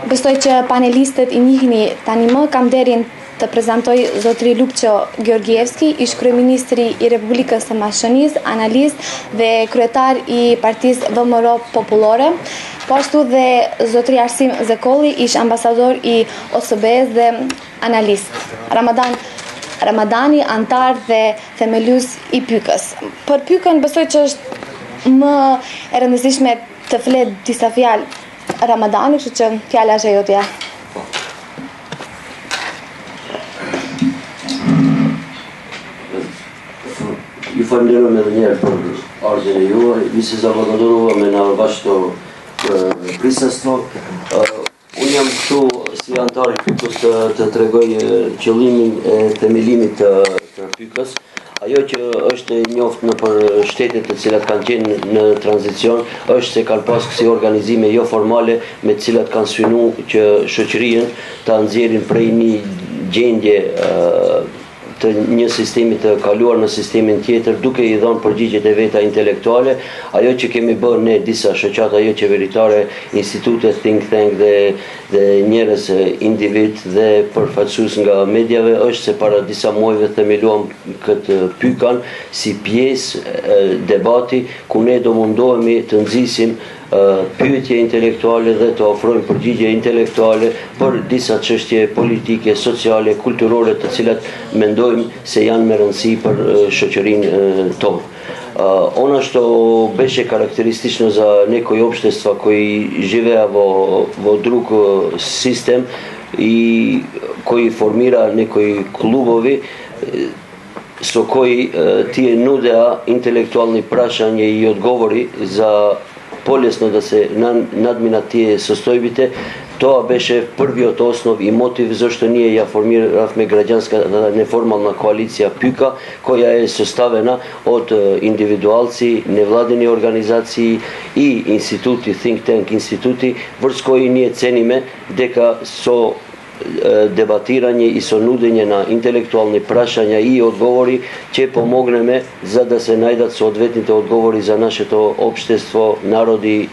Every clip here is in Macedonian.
Bestoji që panelistët I njihni tani më, kam nderin të prezantoj zotri Lupço Georgievski, ish kryeministri I Republikës së Maqedonisë, analist dhe kryetar I Partisë VMRO Popullore. Po ashtu dhe zotri Arsim Zekolli, ish ambasador I OSBE-s dhe analist. Ramadani, antar dhe themelues I PYK-s. Për PYK-ën besoj që është më e rëndësishme të flet disa fjalë Ramadani, kështu që fjala është e jotja. Ju falenderojmë edhe njerë për ardhjen e juaj. Vi se zablagodaruvame na vašето prisustvo. Unë jam këtu si antar I PYK-s të tregoj qëllimin e themelimit të PYK-s. Ajo që është e njoftë në për shtetet të cilat kanë qenë në tranzicion, është se kanë pas kësi organizime jo formale me të cilat kanë synu që shoqërien ta nxjerrin prej një gjendje të një sistemi të kaluar në sistemin tjetër, duke I dhënë përgjigjet e veta intelektuale. Ajo që kemi bërë ne disa shoqata jo qeveritare, institute, think tank dhe njerëz individ dhe përfaqësues nga mediave, është se para disa muajve themeluam këtë PYK-an si pjesë debati ku ne do mundohemi të nxisim pyetje intelektuale dhe të ofrojmë përgjigje intelektuale për disa çështje politike, sociale, kulturore të cilat mendojmë se janë me rëndësi për shoqërinë tonë. Ono što беше karakteristično za nekoj opštestva koji žive vo drug sistem I koji formira nekoj klubovi so koji tije nudea intelektualni prašanje I odgovori za poljesno da se nadmina tije sostojbite, тоа беше првиот основ и мотив зашто ние ја формиравме граѓанска неформална коалиција PYK, која е составена од индивидуалци, невладени организации и институти, think tank институти, врз кои ние цениме дека со дебатирање и со нудење на интелектуални прашања и одговори ќе помогнеме за да се најдат соодветните одговори за нашето општество, народи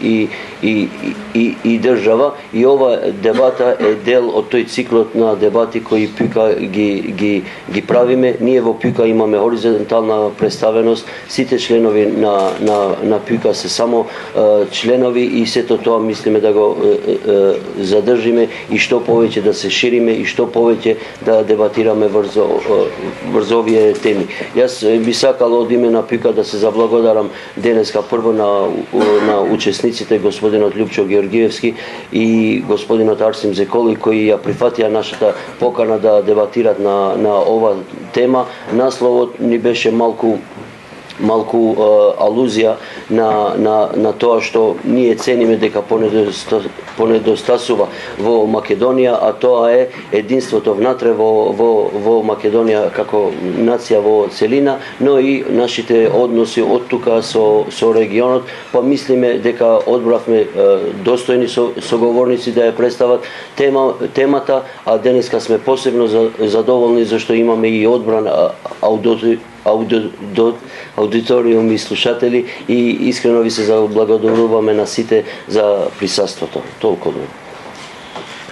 и држава. И ова дебата е дел од тој циклот на дебати кои PYK ги правиме. Ние во PYK имаме хоризонтална представеност, сите членови на PYK се само членови и сето тоа мислиме да го задржиме и што повеќе да се шириме и што повеќе да дебатираме врз овие теми. Јас би сакал од име на PYK да се заблагодарам денеска прво на учесниците господинот Лупчо Георгиевски и господинот Арсим Зеколи кои ја прифатија нашата покана да дебатират на ова тема. Насловот ни беше малку алузија на тоа што ние цениме дека понедостасува во Македонија, а тоа е единството внатре во Македонија како нација во целина, но и нашите односи од тука со регионот, па мислиме дека одбравме достојни соговорници да ја представат темата, а денеска сме посебно задоволни зашто имаме и одбран аудиториум и слушатели и искрено ви се заблагодаруваме на сите за присуството. Толку.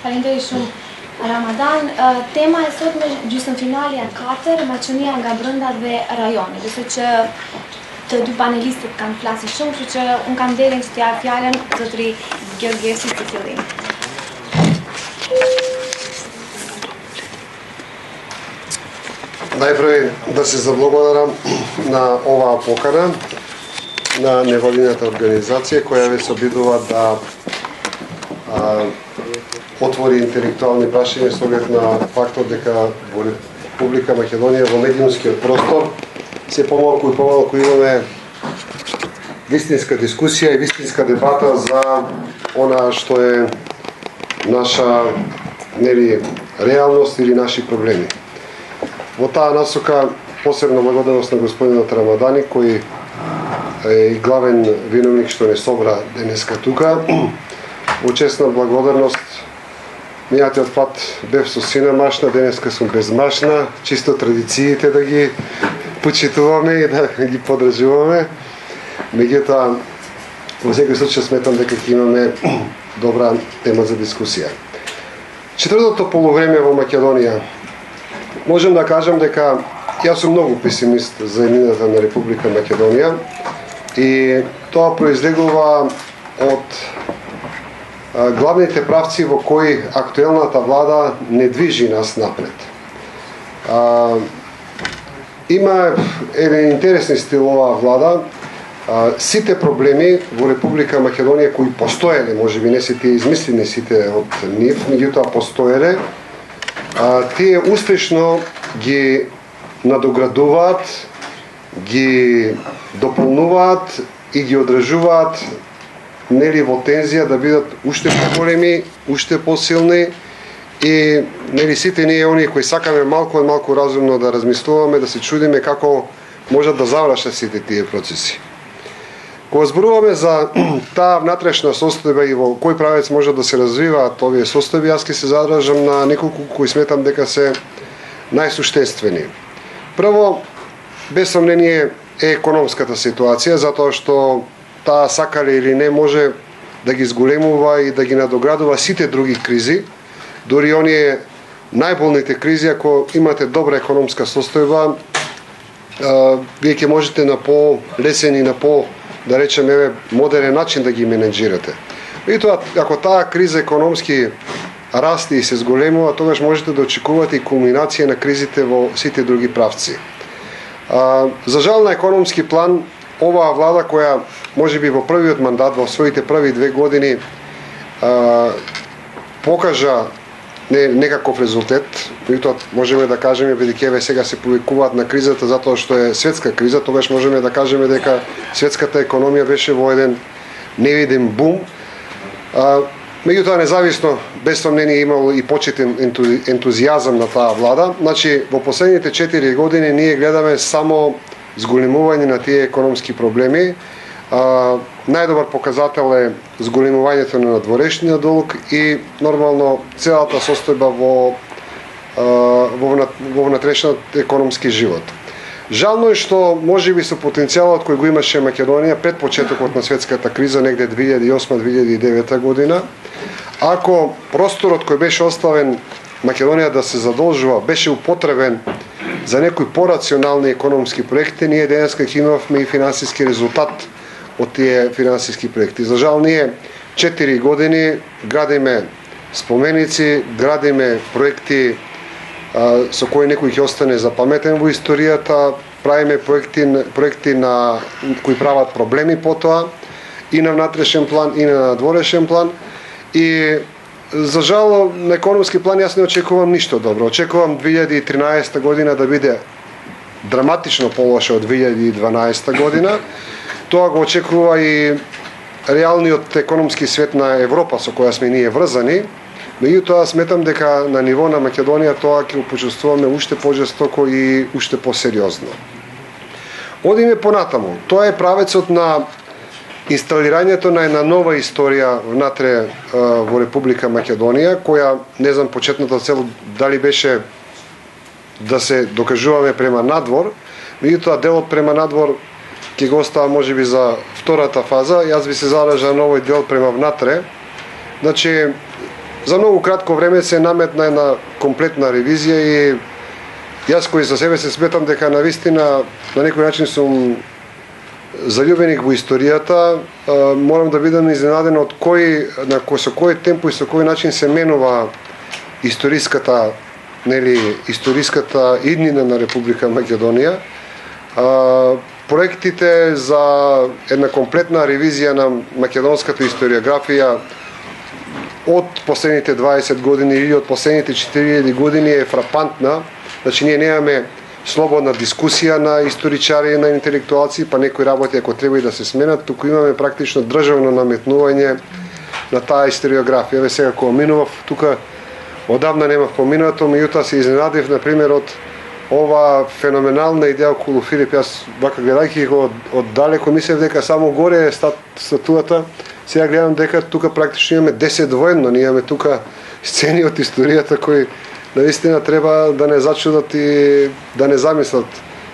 Faleminderit shumë Ramadan. Tema e sotme gjysmëfinalja 4, Maqedonia nga brenda dhe rajoni. Besoj që të dy panelistët kanë flasur shumë, kështu që unë kam nderin që t'ja fjalën zotri Georgievski të fillim. Најпрви да се заблагодарам на оваа покана на невладината организација која ве се обидува да отвори интелектуални прашања со оглед на фактот дека во Република Македонија во медиумскиот простор се помалку и помалку имаме вистинска дискусија и вистинска дебата за она што е наша реалност или наши проблеми. Во таа насока посебна благодарност на господинот Рамадани кој е и главен виновник што не собра денеска тука. Учесна благодарност. Мијатиот пат бев со сина машна, денеска сум без машна, чисто традициите да ги почитуваме и да ги подржуваме. Меѓутоа, во секој случај сметам дека ќе имаме добра тема за дискусија. Четвртото полувреме во Македонија. Можем да кажам дека јас сум многу песимист за иднината на Република Македонија и тоа произлегува од главните правци во кои актуелната влада не движи нас напред. Има еден интересен стил оваа влада. Сите проблеми во Република Македонија кои постоеле, можеби не се тие измислени сите од нив, меѓутоа постоеле, тие успешно ги надоградуваат, ги дополнуваат и ги одржуваат нели во тензија да бидат уште поголеми, уште посилни и нели сите ние оние кои сакаме малку од малку разумно да размислуваме, да се чудиме како можат да завршат сите тие процеси. Кога зборуваме за таа внатрешна состојба и во кој правец може да се развиваат овие состојби, јас ќе се задржам на неколку кои сметам дека се најсуштествени. Прво, без сомнение е економската ситуација, затоа што таа сакале или не може да ги зголемува и да ги надоградува сите други кризи, дури оние најболните кризи, ако имате добра економска состојба, вие ќе можете на по-лесен и на да речеме модерен начин да ги менеджирате. И тоа, ако таа криза економски расте и се зголемува, тогаш можете да очекувате и кулминација на кризите во сите други правци. За жал на економски план, оваа влада која можеби во првиот мандат, во своите први 2 години, покажа некаков резултат, меѓутоа можеме да кажеме бидејќи сега се повикуваат на кризата затоа што е светска криза, тогаш можеме да кажеме дека светската економија беше во еден невиден бум. Меѓутоа независно, без сомнение имало и почетен ентузијазам на таа влада. Значи, во последните 4 години ние гледаме само зголемување на тие економски проблеми. Најдобар показател е зголемувањето на надворешниот долг и нормално целата состојба во внатрешниот економски живот. Жално е што можеби со потенцијалот кој го имаше Македонија пред почетокот на светската криза негде 2008-2009 година, ако просторот кој беше оставен Македонија да се задолжува беше употребен за некои порационални економски проекти, ние денеска ќе имавме и финансиски резултат од тие финансиски проекти. За жал ние 4 години градиме споменици, градиме проекти со кои некој ќе остане запаметен во историјата, правиме проекти на кои прават проблеми потоа и на внатрешен план и на надворешен план. И за жал на економски план јас не очекувам ништо добро. Очекувам 2013 година да биде драматично полоша од 2012 година. Тоа го очекува и реалниот економски свет на Европа со која сме ние врзани. Меѓутоа сметам дека на ниво на Македонија тоа ќе го почувствуваме уште пожестоко и уште посериозно. Одиме понатаму. Тоа е правецот на инсталирањето на една нова историја внатре во Република Македонија, која не знам почетната цел дали беше да се докажуваме према надвор, меѓутоа делот према надвор ќе го остава можеби за втората фаза. Јас би се задржал на овој дел према внатре. Значи, за многу кратко време се наметна една комплетна ревизија и јас кој за себе се сметам дека навистина на некој начин сум заљубеник во историјата, морам да бидам изненаден од со кој темпо и со кој начин се менува историската иднина на Република Македонија. Проектите за една комплетна ревизија на македонската историографија од последните 20 години или од последните 40 години е фрапантна. Значи ние немаме слободна дискусија на историчари и на интелектуалци, па некои работи ако треба и да се сменат, туку имаме практично државно наметнување на таа историографија. Сега кога минував тука, одамна немав поминато, меѓутоа се изненадив на пример од ова феноменална идеја околу Филип. Јас вака гледајќи го од далеко мислев дека само горе е статуата. Сега гледам дека тука практично имаме 10 военно, ние имаме тука сцени од историјата кои наистина треба да не зачудат и да не замислат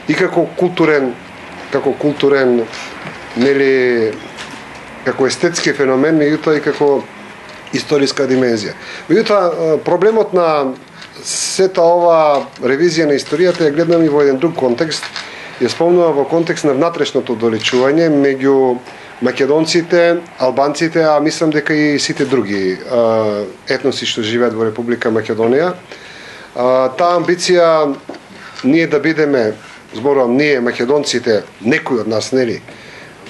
и како културен нели како естетски феномен, меѓутоа и како историска димензија. Меѓутоа, проблемот на сета ова ревизија на историјата ја гледам и во еден друг контекст. Ја спомнувам во контекст на внатрешното оддалечување меѓу македонците, албанците, а мислам дека и сите други етноси што живеат во Република Македонија. Таа амбиција ние да бидеме, зборувам ние македонците, некои од нас, нели,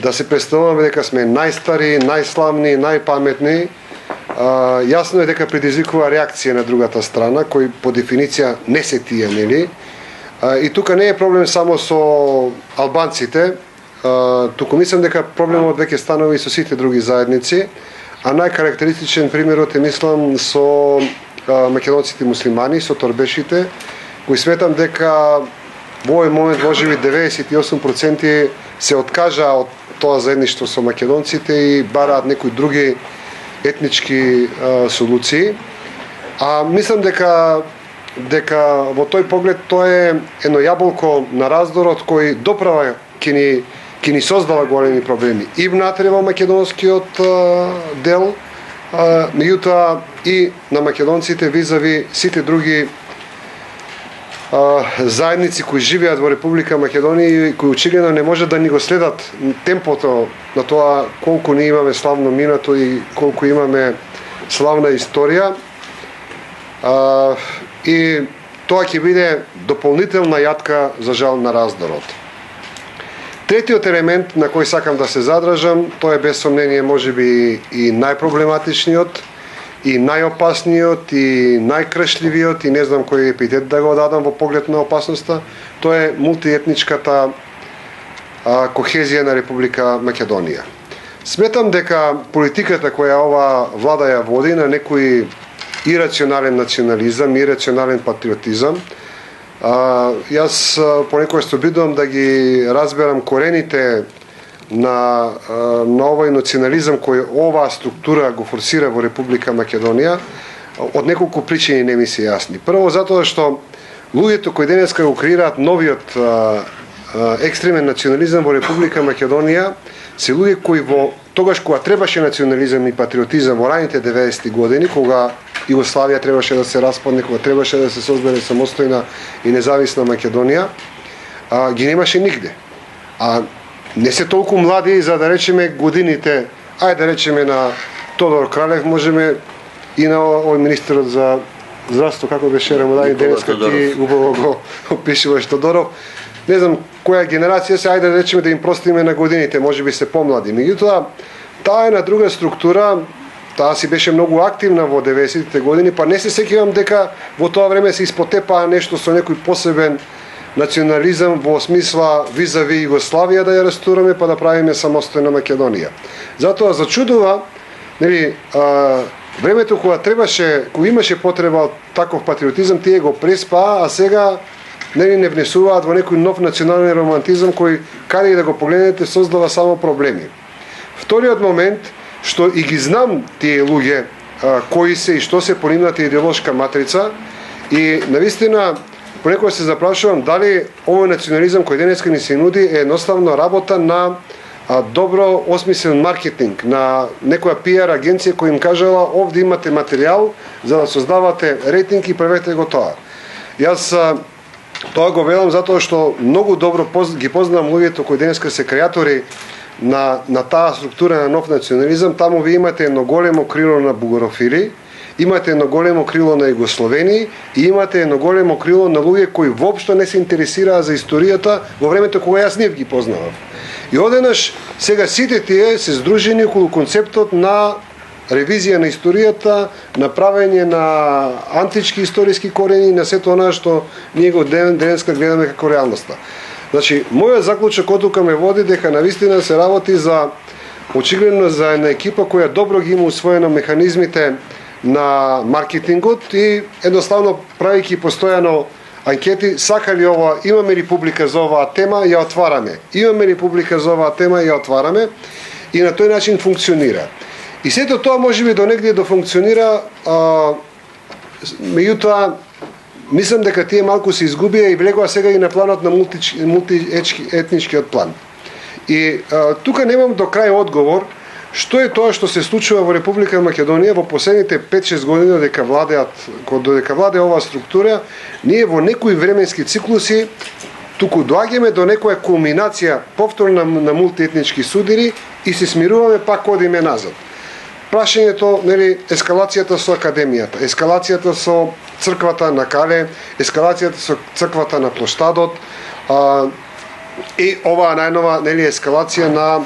да се представуваме дека сме најстари, најславни, најпаметни, јасно е дека предизвикува реакција на другата страна, кои по дефиниција не се тие, нели? И тука не е проблем само со албанците, туку мислам дека проблемот веќе станува и со сите други заедници, а најкарактеристичен примерот е, мислам, со македонците муслимани, со торбешите, кои сметам дека во овој момент можеби 98% се откажа од тоа заедништво со македонците и бараат некои други етнички солуции. А мислам дека во тој поглед тоа е едно јаболко на раздорот кој доправа ќе ни создава големи проблеми и внатре во македонскиот дел, меѓутоа и на македонците визави сите други заедници кои живеат во Република Македонија и кои очигледно не може да ни го следат темпото на тоа колку ние имаме славно минато и колку имаме славна историја. И тоа ќе биде дополнителна јатка за жал на раздорот. Третиот елемент на кој сакам да се задржам, тоа е без сомнение можеби и најпроблематичниот, и најопасниот, и најкршливиот, и не знам кој епитет да го дадам во поглед на опасноста, тоа е мултиетничката кохезија на Република Македонија. Сметам дека политиката која ова влада ја води на некој ирационален национализам, ирационален патриотизам, јас понекогаш се обидувам да ги разберам корените на овој национализам кој оваа структура го форсира во Република Македонија, од неколку причини не ми се јасни. Прво, затоа што луѓето кои денеска го креираат новиот екстремен национализам во Република Македонија се луѓе кои во тогаш кога требаше национализам и патриотизам во раните 90-ти години, кога Југославија требаше да се распадне, кога требаше да се создаде самостојна и независна Македонија, ги немаше нигде. А не се толку млади за да речеме годините, ајде да речеме на Тодор Кралев, можеме и на овој министерот за здравство, како беше Рамадан денеска, ти убаво го опишуваш Тодоров. Не знам која генерација се, ајде да речеме да им простиме на годините, можеби се помлади. Меѓутоа, таа е на друга структура, таа си беше многу активна во 90-тите години, па не се сеќавам дека во тоа време се испотепаа нешто со некој посебен национализам во смисла визави Југославија да ја рестураме па да правиме самостојна Македонија. Затоа зачудува, нели, времето кога требаше, кога имаше потреба од таков патриотизам, тие го преспаа, а сега нели не внесуваат во некој нов национален романтизам кој каде и да го погледнете создава само проблеми. Вториот момент, што и ги знам тие луѓе кои се и што се по нивната идеолошка матрица и навистина понекогаш се запрашувам дали овој национализам кој денеска ни се нуди е едноставно работа на добро осмислен маркетинг, на некоја PR агенција која им кажала овде имате материјал за да создавате рейтинг и правете го тоа. Јас тоа го велам затоа што многу добро ги познавам луѓето кои денеска се креатори на таа структура на нов национализам. Таму ви имате едно големо крило на бугарофили, имате едно големо крило на југословени и имате едно големо крило на луѓе кои воопшто не се интересираа за историјата во времето кога јас нив ги познавав. И одеднаш сега сите тие се здружени околу концептот на ревизија на историјата, на правење на антички историски корени, на сето она што ние го денеска гледаме како реалноста. Значи, мојот заклучок оттука ме води дека навистина се работи за очигледно за една екипа која добро ги има усвоено механизмите на маркетингот и едноставно правејќи постојано анкети, сака ли ова, имаме ли публика за оваа тема, ја отвараме. Имаме ли публика за оваа тема, ја отвараме и на тој начин функционира. И сето тоа можеби до негде да функционира, меѓутоа мислам дека тие малку се изгубија и влегоа сега и на планот на мултиетничкиот план. И тука немам до крај одговор, Што е тоа што се случува во Република Македонија во последните 5-6 години додека владее оваа структура, ние во некои временски циклуси туку доаѓаме до некоја кулминација повторно на мултиетнички судири и се смируваме, пак одиме назад. Прашањето, нели, ескалацијата со академијата, ескалацијата со црквата на Кале, ескалацијата со црквата на Плоштадот, и оваа најнова, нели, ескалација на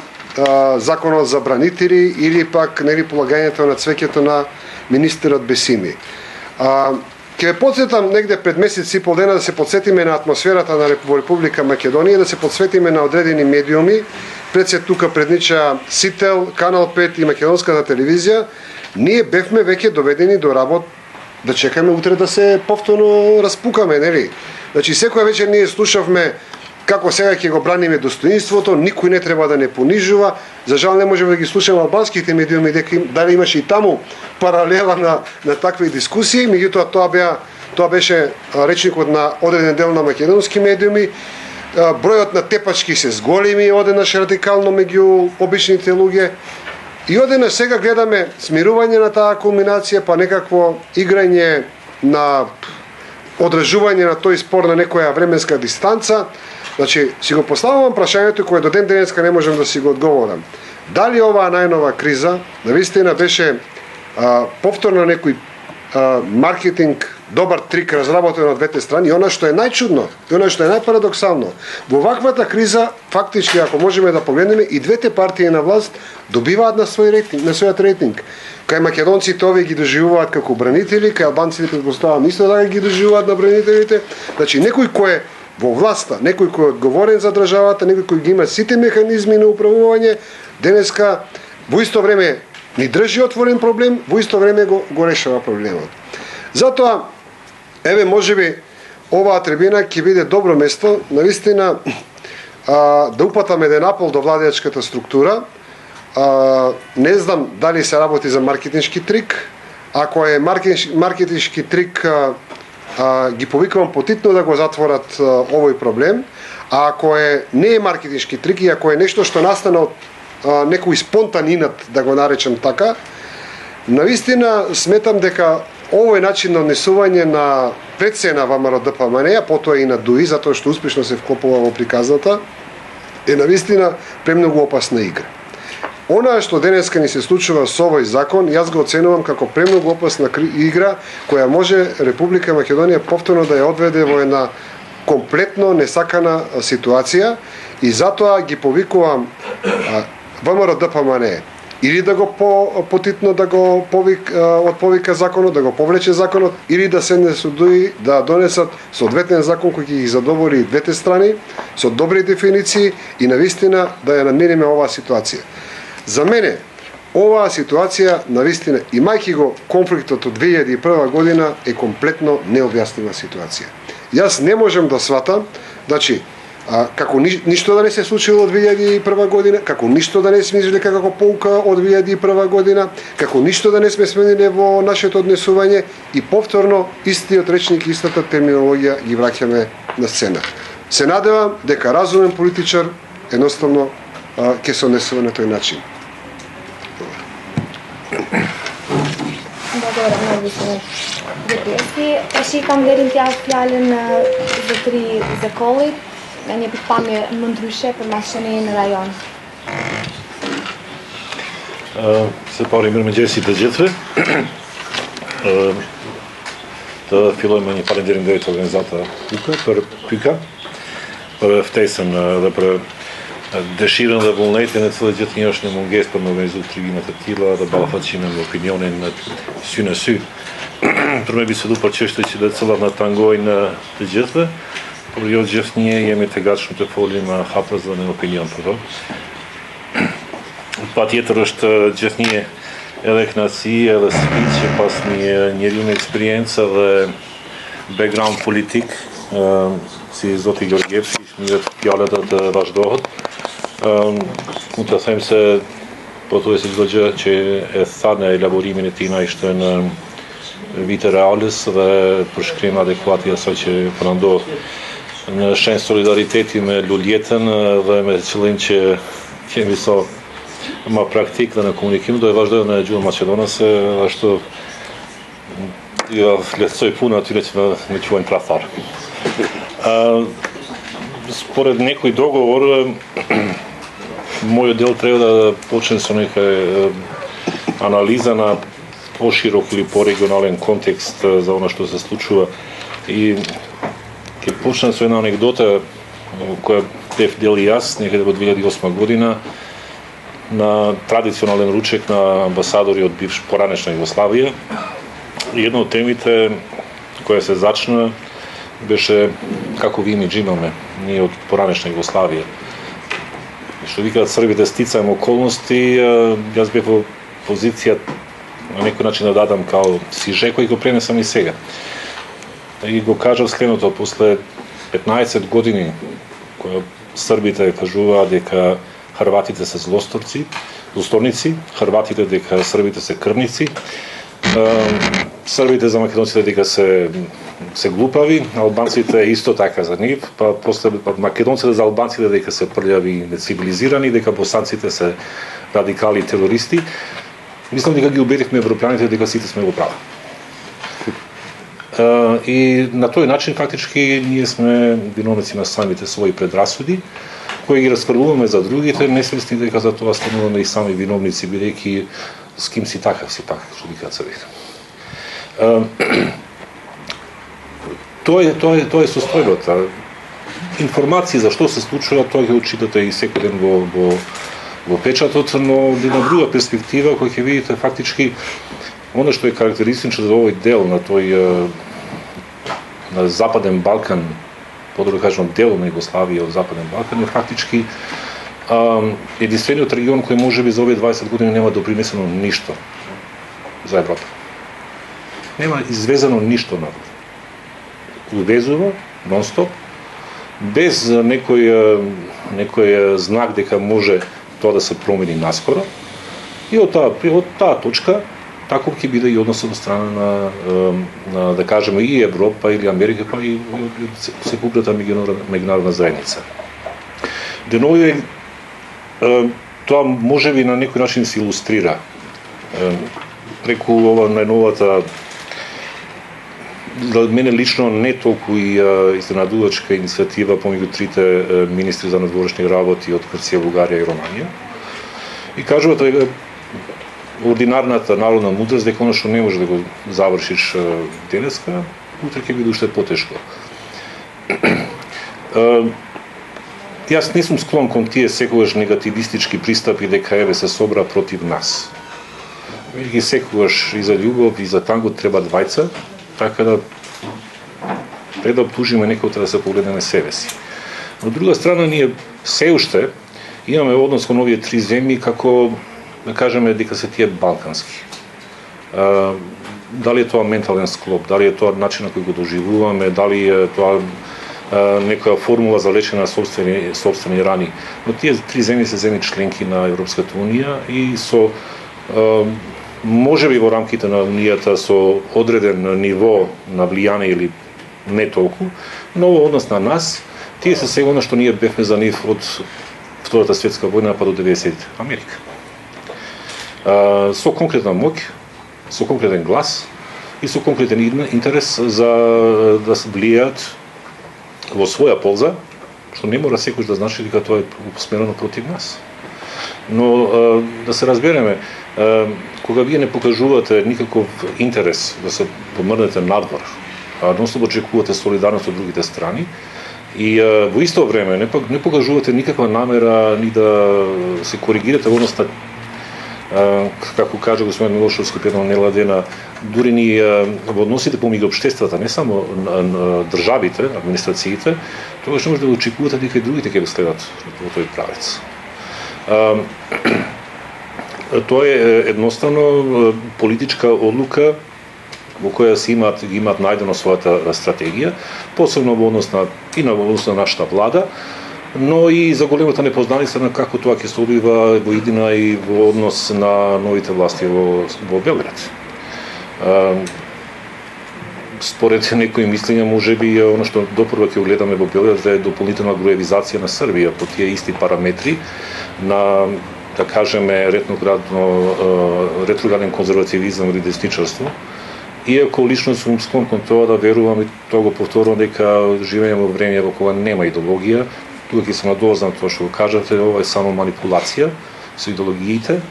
законот за бранители или пак, нели, полагањето на цвеќето на министерот Бесими. Ќе ве подсетам негде пред месец и пол дена да се подсетиме на атмосферата во Република Македонија, да се подсветиме на одредени медиуми. Пред се тука преднича Сител, Канал 5 и Македонската телевизија. Ние бевме веќе доведени до работ да чекаме утре да се повторно распукаме, нели? Значи секоја вечер ние слушавме како сега ќе го браниме достоинството, никој не треба да не понижува. За жал не можеме да ги слушаме албанските медиуми, дали имаше и таму паралела на такви дискусии, меѓутоа тоа беше речникот на одреден дел на македонски медиуми. Бројот на тепачки се зголеми одеднаш радикално меѓу обичните луѓе. И одеднаш сега гледаме смирување на таа кулминација, па некакво играње на одржување на тој спор на некоја временска дистанца. Значи, си го поставувам прашањето кое до ден денеска не можам да си го одговорам. Дали оваа најнова криза навистина беше повторно некој маркетинг, добар трик разработен од двете страни, и она што е најчудно, и она што е најпарадоксално, во ваквата криза, фактички, ако можеме да погледнеме, и двете партии на власт добиваат на својот рейтинг. Кај македонците овие ги доживуваат како бранители, кај албанците предпоставам исто така ги доживуваат на бранителите. Значи, некој кој е во власта, некој кој е одговорен за државата, некој кој ги има сите механизми на управување, денеска во исто време ни држи отворен проблем, во исто време го решава проблемот. Затоа, еве, можеби оваа трибина ќе биде добро место, навистина, да упатаме еден апел до владеачката структура. Не знам дали се работи за маркетиншки трик. Ако е маркетиншки трик, ги повикувам потитно да го затворат овој проблем. А ако не е маркетиншки трик и ако е нешто што настане од некој спонтан инат, да го наречем така, навистина сметам дека овој начин на однесување на прецена ВМРО-ДПМН, а потоа и на ДУИ, затоа што успешно се вклопува во приказната, е навистина премногу опасна игра. Она што денеска ни се случува со овој закон, јас го оценувам како премногу опасна игра, која може Република Македонија повторно да ја одведе во една комплетно несакана ситуација, и затоа ги повикувам ВМРО-ДПМН или да го потитно да го повика законот, да го повлече законот, или да седне со ДУИ да донесат соодветен закон кој ќе ги задоволи двете страни со добри дефиниции и навистина да ја надмириме оваа ситуација. За мене оваа ситуација навистина, имајќи го конфликтот од 2001 година, е комплетно необјаснива ситуација. Јас не можам да сватам, значи, како ништо да не се случило од 2001 година, како ништо да не сме извлекли како поука од 2001 година, како ништо да не сме смениле во нашето однесување и повторно истиот речник и истата терминологија ги враќаме на сцена. Се надевам дека разумен политичар едноставно ќе се однесува на тој начин. Благодаря много за въпроси. Ще искам да дадем фjalën zotëri Zekollit, një pikpamje më ndryshe për mashënin në rajon. Se pari mirëmëngjesi të gjithëve. Të filloj me një falënderim të organizata Kuka për Pyka, për ftesën dhe për dëshirën dhe vullnetin e cilë gjithë një është një munges për me organizu tribunet e tilla dhe ballafaqime me opinionin në sy në sy për me bisedu për çështje që dhe cilat në tangojnë të gjithëve, por jo gjithë një jemi të gatshëm të folim hapës dhe në opinion për to. Pa tjetër është gjithë një edhe knasi edhe sfidë që pas një njeriu me eksperiencë dhe background politik, si zoti Georgievski, mirë fjalët të vazhdohet. Mund të them se pothuajse çdo gjë që e tha në elaborimin e tij ishte në vite reales dhe përshkrim adekuat i asaj që po na ndodh. Në shenjë solidariteti me luljetën dhe me qëllim që kemi so ама практика на комуниким да е важно на Џула Македонас, што лецо пуна тилечна нечуван плафар. Според некој договор, мојот дел треба да почне со нека анализа на поширок или порегионален контекст за она што се случува. И ќе почнам со една анегдота која бев дел и јас некаде во 2008 година на традиционален ручек на амбасадори од бивш поранешна Југославија. И една од темите која се зачна беше како ви имидж имаме ние од поранешна Југославија. Што викаат србите стицаем околности, јас бев во позиција на некој начин да дадам као сиже кој го пренесам и сега. И го кажав следното, после 15 години која србите кажуваат дека хрватите се злосторници, хрватите дека србите се крвници, србите за македонците дека се глупави, албанците исто така за нив, па после македонците за албанците дека се прљави и нецивилизирани, дека босанците се радикали и терористи. Мислам дека ги убедивме европјаните дека сите сме го прави. И на тој начин фактички ние сме виновници на самите своји предрасуди, кои ги расфрлуваме за другите, несвесни дека за тоа стануваме и сами виновници, бидејќи с ким си такав си пак, што викаат србите. Тоа е состојбата. Информации за што се случува, тоа ќе учитате и секој ден во печатот, но една друга перспектива која ќе видите фактички оно што е карактеристично за овој дел на тој на Западен Балкан, подобро да кажам дел на Југославија од Западен Балкан, е фактички единствениот регион кој можеби за овие 20 години нема допринесено ништо за Европа. Нема извезено ништо навод. Увезува нон-стоп, без некој знак дека може тоа да се промени наскоро. И од таа точка таков ќе биде и односот од страна на да кажеме и Европа или Америка, па и секупната меѓународна заедница. Денови тоа можеби на некој начин се илустрира преку ова најновата, за мене лично не толку и изненадувачка иницијатива помеѓу трите министри за надворешни работи од Грција, Бугарија и Романија. И кажуваат дека ординарната народна мудрост дека оно што не може да го завршиш денеска, утре ќе биде уште потешко. Јас не сум склон кон тие секогаш негативистички пристапи дека еве се собра против нас. Веќе секогаш и за љубов и за танго треба двајца, така да пред да обтужиме некој треба да се погледнеме себе си. Од друга страна ние се уште имаме однос кон овие три земји како да кажеме дека се тие балкански. Дали е тоа ментален склоп, дали е тоа начин на кој го доживуваме, дали е тоа некоја формула за лечење на собствени рани. Но тие три земји се земји членки на Европската унија и со можеби во рамките на унијата со одреден ниво на влијание или не толку, но во однос на нас, тие се сега она што ние бевме за нив од Втората светска војна па до 90-те. Америка. Со конкретна моќ, со конкретен глас и со конкретен интерес за да се влијаат во своја полза, што не мора секој да значи дека тоа е усмерено против нас. Но да се разбереме, кога вие не покажувате никаков интерес да се помрнете надвор, односно очекувате солидарност од другите страни, и во исто време не покажувате никаква намера ни да се коригирате во однос на, како кажа господин Милошовски пред неладена, дури ни во односите помеѓу општествата, не само на државите, администрациите, тогаш може да очекувате дека и другите ќе го следат во тој правец. Тоа е едноставно политичка одлука во која се имаат најдено својата стратегија, посебно во однос на нашата влада, но и за големата непознаница на како тоа ќе се одвива во иднина и во однос на новите власти во Белград. Според некои мислења, можеби оно што допрво ќе гледаме во Белград е дополнителна груевизација на Србија по тие исти параметри на да кажеме, ретрограден конзервативизам или десничарство. Иако лично сум склон кон тоа да верувам и тоа го повторувам дека живееме во време во кога нема идеологија. Тука ќе се надоврзам тоа што го кажате, ова е само манипулација со идеологиите,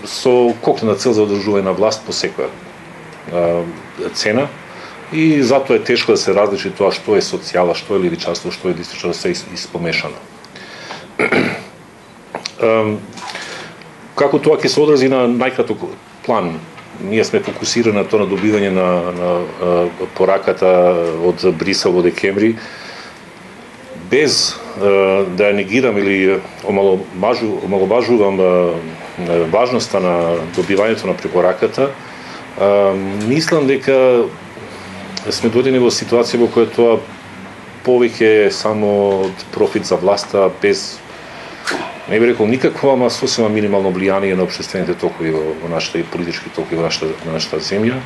со коклена цел за одржување на власт по секоја цена. И затоа е тешко да се различи тоа што е социјала, што е левичарство, што е десничарство, се испомешано. Како тоа ќе се одрази на најкраток план? Ние сме фокусирани на тоа на добивање на пораката од Брисел во декември, без да ја негирам или омалобажувам важноста на добивањето на препораката. Мислам дека сме дојдени во ситуација во која тоа повеќе е само од профит за власта, без, не би рекол никакво, ама сосема минимално влијание на општествените токови во нашата и политички токови во нашата земја.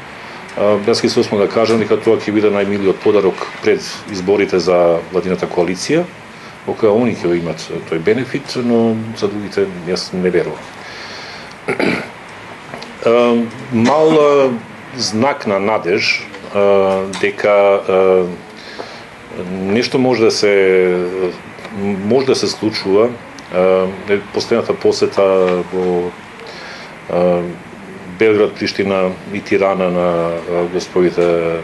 Јас ќе се осмам да кажам дека тоа ќе биде најмилиот подарок пред изборите за владината коалиција, во која они ќе имат тој бенефит, но за другите јас не верувам. Мал знак на надеж дека нешто може да се случува. Последната посета во Белград, Приштина и Тирана на господите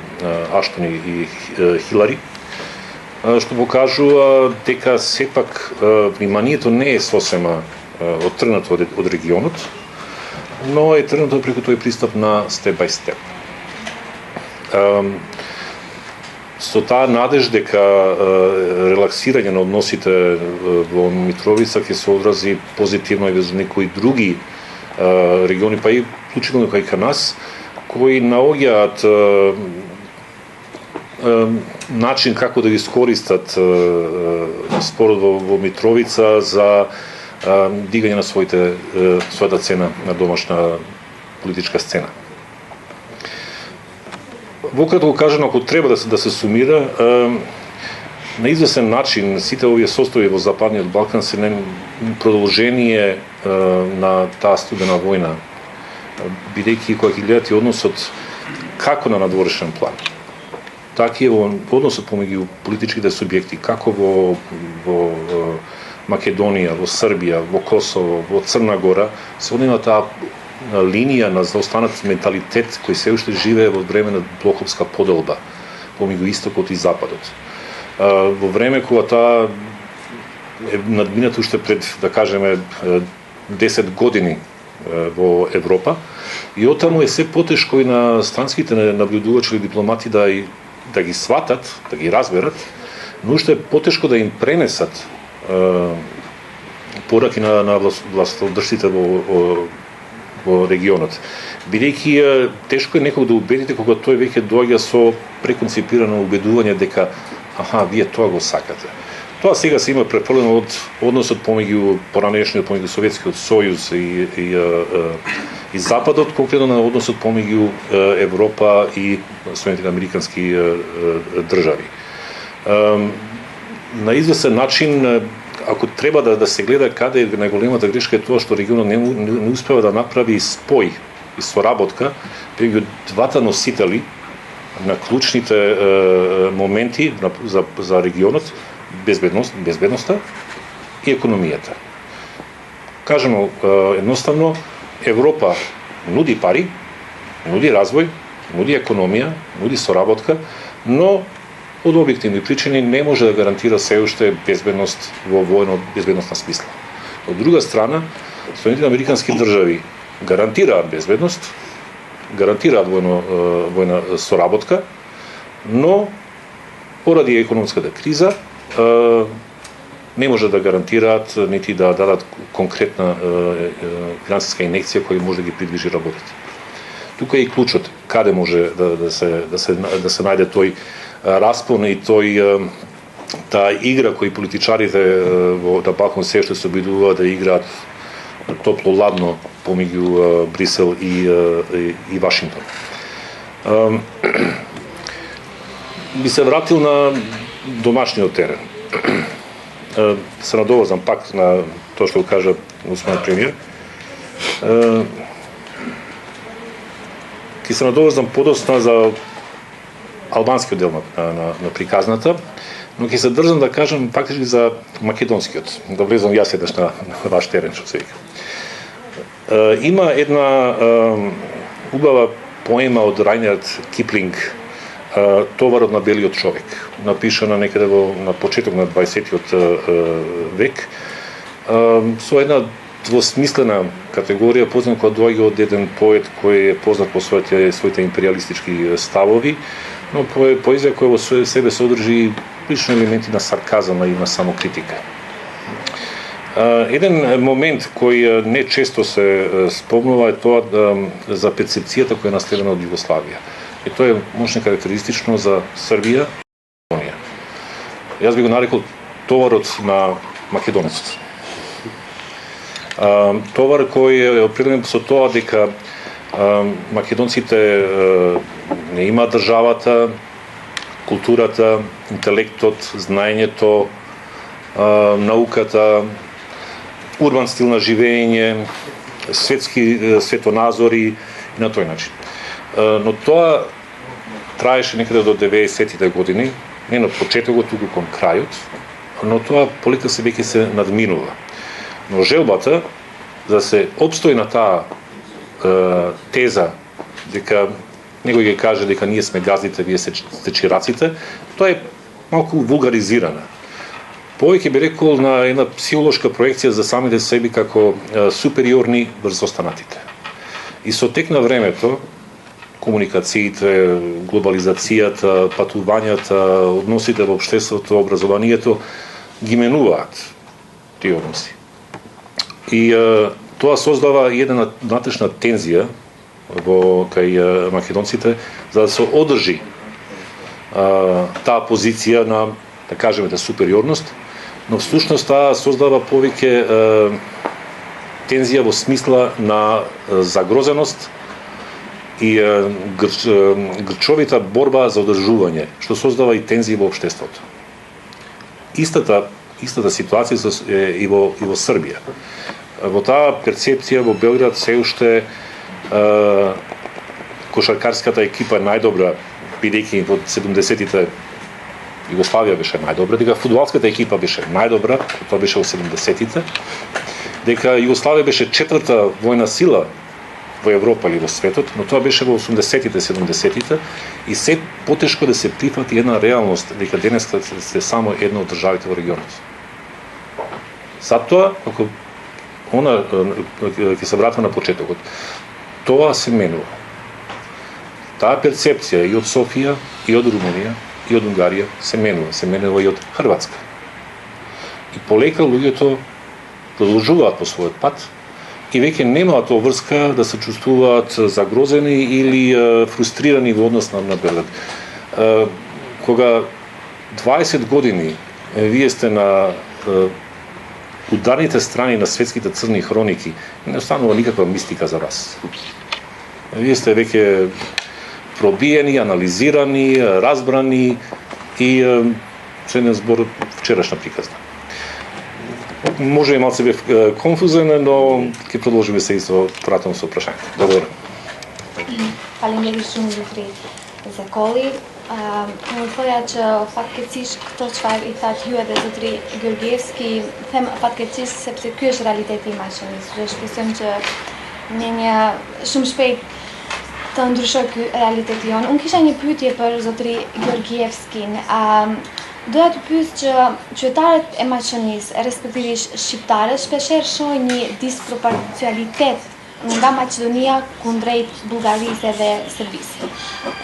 Аштон и Хилари, што покажува дека сепак вниманието не е сосема оттргнато од регионот, но е тргнато преку тој пристап на степ бај степ. Со таа надеж дека релаксирање на односите во Митровица ќе се одрази позитивно и во некои други региони, па и вклучително кај кај нас, кои наоѓаат начин како да ги искористат спорот во Митровица за дигање на својата цена на домашна политичка сцена. Во кратко кажано, ако треба да се сумира, на известен начин сите овие состојби во Западниот Балкан се продолжение на таа студена војна, бидејќи кога ќе гледате односот како на надворешен план, така и во односот помеѓу политичките субјекти, како во Македонија, во Србија, во Косово, во Црна Гора, се однема таа линија на заостанат менталитет кој се уште живее во време на блоковска поделба помеѓу истокот и западот. Во време кога таа е надмината уште пред, да кажеме, 10 години во Европа, и оттаму е се потешко и на странските наблюдувачи или дипломати да ги сватат, да ги разберат, но уште е потешко да им пренесат пораки на властодржците во регионот. Бидејќи тешко е некој да убедите кога тој веќе доаѓа со преконцепирано убедување дека вие тоа го сакате. Тоа сега се има префрлено од односот помеѓу поранешниот, помеѓу Советскиот сојуз и Западот, конкретно на односот помеѓу Европа и Соединетите американски држави. На известен начин, ако треба да се гледа каде е најголемата грешка, е тоа што регионот не успева да направи спој и соработка меѓу двата носители на клучните моменти за регионот, безбедноста и економијата. Кажемо едноставно, Европа нуди пари, нуди развој, нуди економија, нуди соработка, но од објективни причини не може да гарантира се уште безбедност во војно-безбедностна смисла. Од друга страна, Соединетите американски држави гарантираат безбедност, гарантираат војна соработка, но поради економската криза не може да гарантираат нити да дадат конкретна финансиска инекција која може да ги придвижи работите. Тука е и клучот каде може да се најде тој распон и таа игра кој политичарите на Балкан се уште се обидуваат да играат топло-ладно помеѓу Брисел и Вашингтон. Би се вратил на домашниот терен. се надовозам пак на тоа што го кажа господин премиер. Ќе се надовозам подоцна за албанскиот дел на приказната, но ќе се држам да кажам фактички за македонскиот, да влезам јас еднаш на ваш терен, што се вика. Има една убава поема од Рајнерд Киплинг, Товарот на белиот човек, напишана некаде на почеток на 20-тиот век, со една двосмислена категорија, познат која доаѓа од еден поет кој е познат по своите империалистички ставови, но поезија која во себе содржи лични елементи на сарказам и на самокритика. Еден момент кој не често се спомнува е тоа за перцепцијата која е наследена од Југославија. И тоа е можно карактеристично за Србија и Македонија. Јас би го нарекол товарот на македонецот. Товар кој е определен со тоа дека македонците не имаат државата, културата, интелектот, знаењето, науката, урбан стил на живење, светски светоназори и на тој начин. Но тоа траеше некаде до 90-тите години, не на почетокот, туку кон крајот, но тоа полека се веќе се надминува. Но желбата за да се обстои на таа теза дека некој ќе каже дека ние сме газдите, вие сте чираците, тоа е малку вулгаризирана. Повеќе би рекол на една психолошка проекција за самите себе како супериорни врз останатите. И со тек на времето, комуникациите, глобализацијата, патувањата, односите во општеството, образованието ги менуваат тие односи. И тоа создава една натешна тензија кај македонците за да се одржи таа позиција на, да кажеме, супериорност, но всушност таа создава повеќе тензија во смисла на загрозеност и грчовита борба за одржување, што создава и тензија во општеството. Истата ситуација е и во Србија. Во таа перцепција во Белград се уште кошаркарската екипа најдобра, бидејќи во 70-тите Југославија беше најдобра, дека фудбалската екипа беше најдобра, тоа беше во 70-тите, дека Југославија беше четврта војна сила во Европа или во светот, но тоа беше во 80-тите, 70-тите и се потешко да се прифати една реалност дека денес сте само една од државите во регионот. Затоа, ако ќе се вратам на почетокот, тоа се менува. Таа перцепција и од Софија, и од Румунија, и од Унгарија се менува и од Хрватска. И полека луѓето продолжуваат по својот пат и веќе немаат врска да се чувствуваат загрозени или фрустрирани во однос на Белград. Кога 20 години вие сте на ударните страни на светските црни хроники, не останува никаква мистика за вас. Вие сте веќе пробиени, анализирани, разбрани и ценен збор вчерашна приказна. Може и малце бев конфузен, но ќе продолжиме се и со пратено со прашањето. Благодарам. Faleminderit shumë Zotri Zakoli. Më thoja që fatkeqësisht këto çfarë i thatë ju edhe Zotri Gjorgjevski, them fatkeqësisht sepse ky është realiteti i maqenisë. Dhe shpresojmë që në një shumë shpejt të ndryshoj ky realiteti jon. Unë kisha një pyetje për Zotri Gjorgjevskin. Doja të pyes që qytetarët e Maqenisë, respektivisht shqiptarët, shpeshherë shohin një disproporcionalitet nga Maqedonia kundrejt Bullgarisë dhe Serbisë.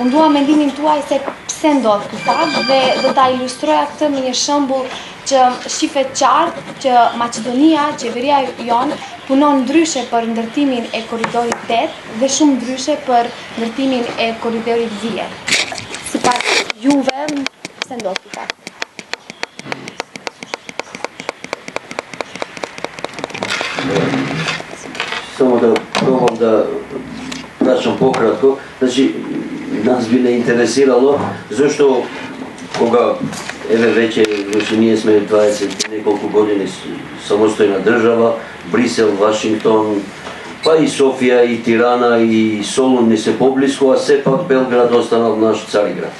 Unë dua mendimin tuaj se pse ndodh ky fakt dhe do ta ilustroja këtë me një shembull që shifet qartë që Maqedonia, qeveria jon, punon ndryshe për ndërtimin e korridorit 8 dhe shumë ndryshe për ndërtimin e korridorit Vije. Sipas juve, pse ndodh ky fakt? Само да пробам да прашам пократко, значи нас би не интересирало зашто кога еве веќе ние сме 20 неколку години самостојна држава, Брисел, Вашингтон, па и Софија, и Тирана, и Солун ни се поблиску, а сепак Белград останал наш Цариград.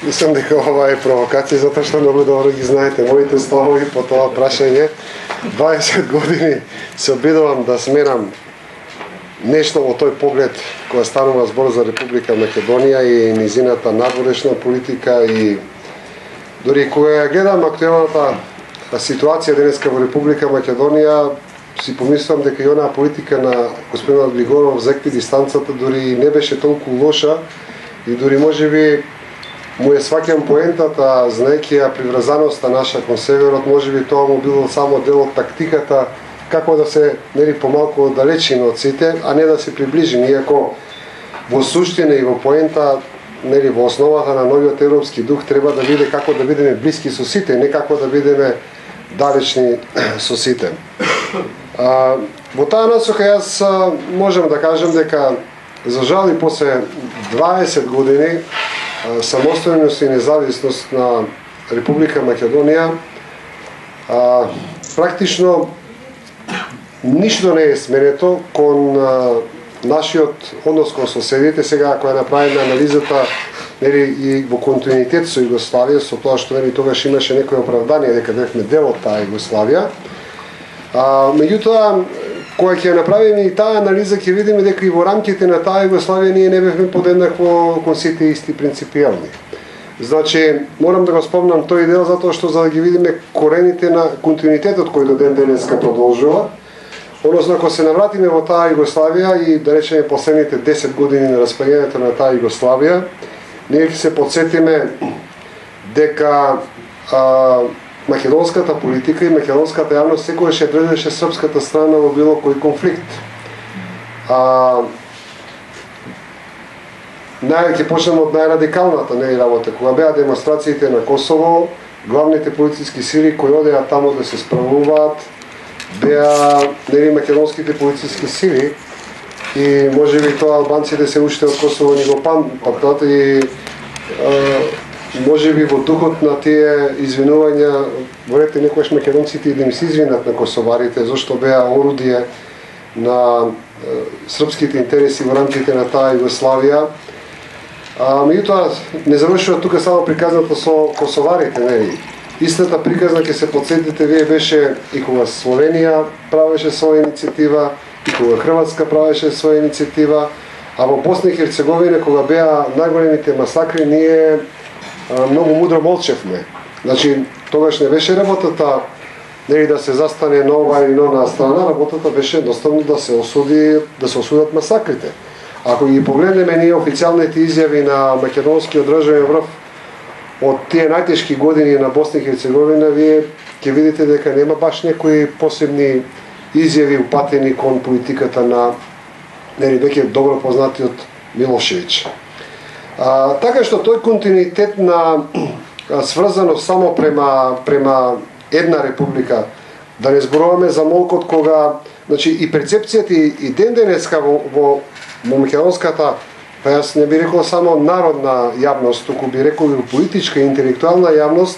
Мислам дека ова е провокација, затоа што многу добро ги знаете моите ставови по тоа прашање. 20 години се обидувам да сменам нешто во тој поглед кога станува збор за Република Македонија и низината надворешна политика, и дори кога ја гледам актуелната ситуација денеска во Република Македонија, си помислам дека и онаа политика на господинот Глигоров за еквидистанцата дури не беше толку лоша, и дури можеби му е сваќам поентата, знаеки ја приврзаноста наша кон северот, можеби тоа му било само дел од тактиката како да се помалку оддалечиме од сите, а не да се приближиме, иако во суштина и во поента, во основата на новиот европски дух треба да биде како да бидеме блиски со сите, не како да бидеме далечни со сите. Во таа насока јас можам да кажам дека за жал и после 20 години самостојност и независност на Република Македонија, практично ништо не е сменето кон нашиот однос кон соседите. Сега ако ја направиме анализата и во континуитет со Југославија, со тоа што тогаш имаше некој оправдание дека бевме дел од таа Југославија, меѓутоа кога ќе направиме и таа анализа, ќе видиме дека и во рамките на таа Југославија ние не бевме подеднакво кон сите исти принципијални. Значи, морам да го спомнам тој дел затоа што за да ги видиме корените на континуитетот кој до ден денеска продолжува. Односно, ако се навратиме во таа Југославија и да речеме последните 10 години на распаѓањето на таа Југославија, ние ќе се подсетиме дека македонската политика и македонската јавност секогаш ја држеше српската страна во било кој конфликт. Ќе почнеме од најрадикалната работа. Кога беа демонстрациите на Косово, главните полициски сили кои одеа таму да се справуваат беа македонските полициски сили, и можеби тоа албанците се уште од Косово ни го памтат, и можеби во духот на тие извинувања, верете некојаш македонците и да им се извинат на косоварите, зашто беа орудие на српските интереси во рамките на таа Југославија. Меѓутоа, не завршува тука само приказната со косоварите, Истата приказна, ќе се подсетите, вие беше и кога Словенија правеше своја иницијатива, и кога Хрватска правеше своја иницијатива, а во Босна и Херцеговина, кога беа најголемите масакри, ние многу мудро молчевме. Значи, тогаш не беше работата да се застане на ова или на онаа страна, работата беше едноставно да се осудат масакрите. Ако ги погледнеме ние официјалните изјави на македонскиот државен врв од тие најтешки години на Босна и Херцеговина, вие ќе видите дека нема баш некои посебни изјави упатени кон политиката на веќе добро познатиот Милошевиќ. Така што тој континуитет на сврзано само према една република, да не зборуваме за молкот кога, значи и перцепцијата и ден денеска во македонската, па јас не би рекол само народна јавност, туку би рекол и политичка и интелектуална јавност,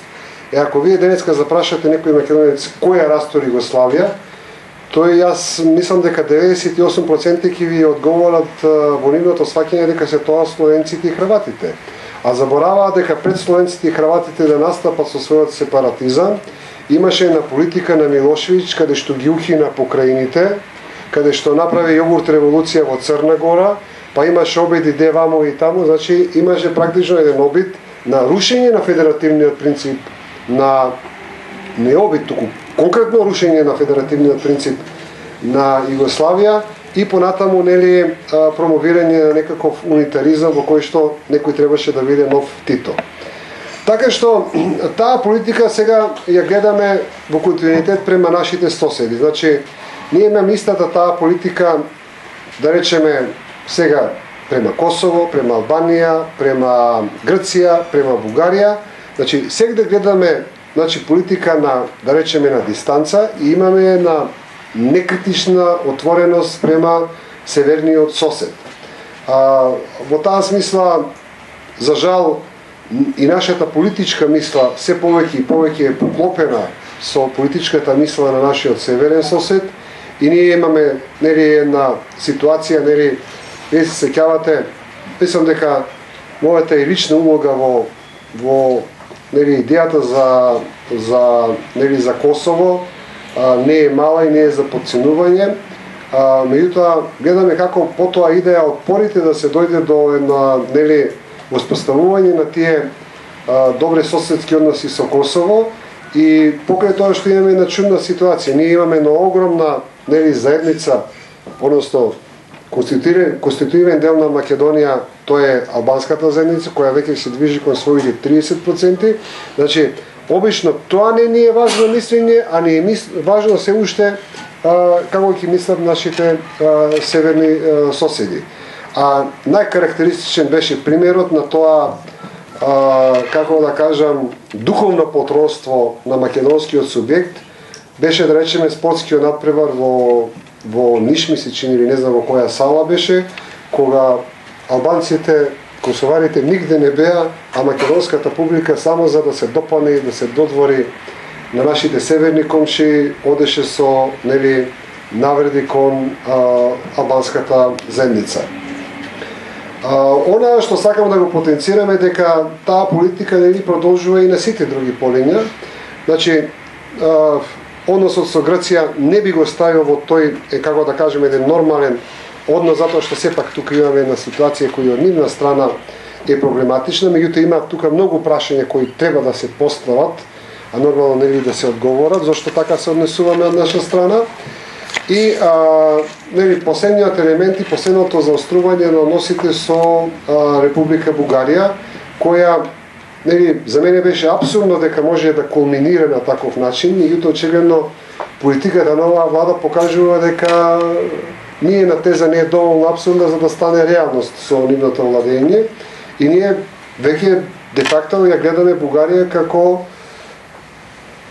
ако вие денеска запрашате некој македонец која растори Југославија, тој јас мислам дека 98% ќе ви одговорат во нивното сваќање дека се тоа словенците и хрватите. А забораваат дека пред словенците и хрватите да настапат со својот сепаратизам, имаше една политика на Милошевиќ каде што ги ухина покрајините, каде што направи јогурт револуција во Црна Гора, па имаше обиди де вамо и таму, значи имаше практично еден обид на рушење на федеративниот принцип, не обид, туку конкретно рушење на федеративниот принцип на Југославија и понатаму промовирање на некаков унитаризам во кој што некој требаше да биде нов Тито. Така што таа политика сега ја гледаме во континуитет према нашите соседи. Значи, ние имаме истата таа политика, да речеме сега према Косово, према Албанија, према Грција, према Бугарија. Значи, сегде гледаме политика на, да речеме, на дистанца и имаме една некритична отвореност према северниот сосед. Во таа смисла, за жал, и нашата политичка мисла се повеќе и повеќе е поклопена со политичката мисла на нашиот северен сосед, и ние имаме една ситуација, вие се сеќавате, мислам дека мојата и лична улога во идејата за Косово не е мала и не е за подценување. Меѓутоа гледаме како потоа идеја отпорите да се дојде до една воспоставување на тие добри соседски односи со Косово, и покрај тоа што имаме една чудна ситуација. Ние имаме една огромна заедница, односно конститутивен дел на Македонија, тоа е албанската заедница, која веќе се движи кон своите 30%. Значи, обично тоа не ни е важно мислење, а ни е важно се уште како ќе мислат нашите северни соседи. А најкарактеристичен беше примерот на тоа, како да кажам, духовно потронство на македонскиот субјект, беше, да речеме, спортскиот надпревар во Ниш, ми се чини, или не знам во која сала беше, кога албанците, косоварите нигде не беа, а македонската публика само за да се допане и да се додвори на нашите северни комши, одеше со навреди кон албанската заедница. Она што сакам да го потенцираме, дека таа политика продолжува и на сите други полиња. Значи, односот со Грција не би го ставил во тој, како да кажем, еден нормален однос, затоа што сепак тука имаме една ситуација која од нивна страна е проблематична, меѓутоа има тука многу прашања кои треба да се постават, а нормално да се одговорат, зашто така се однесуваме од наша страна. И последниот елемент и последното заострување на односите со Република Бугарија, која за мене беше апсурдно дека може да кулминира на таков начин, меѓутоа очигледно политиката на оваа влада покажува дека ние на теза не е доволно апсурдна за да стане реалност со нивното владење, и ние веќе де факто ја гледаме Бугарија како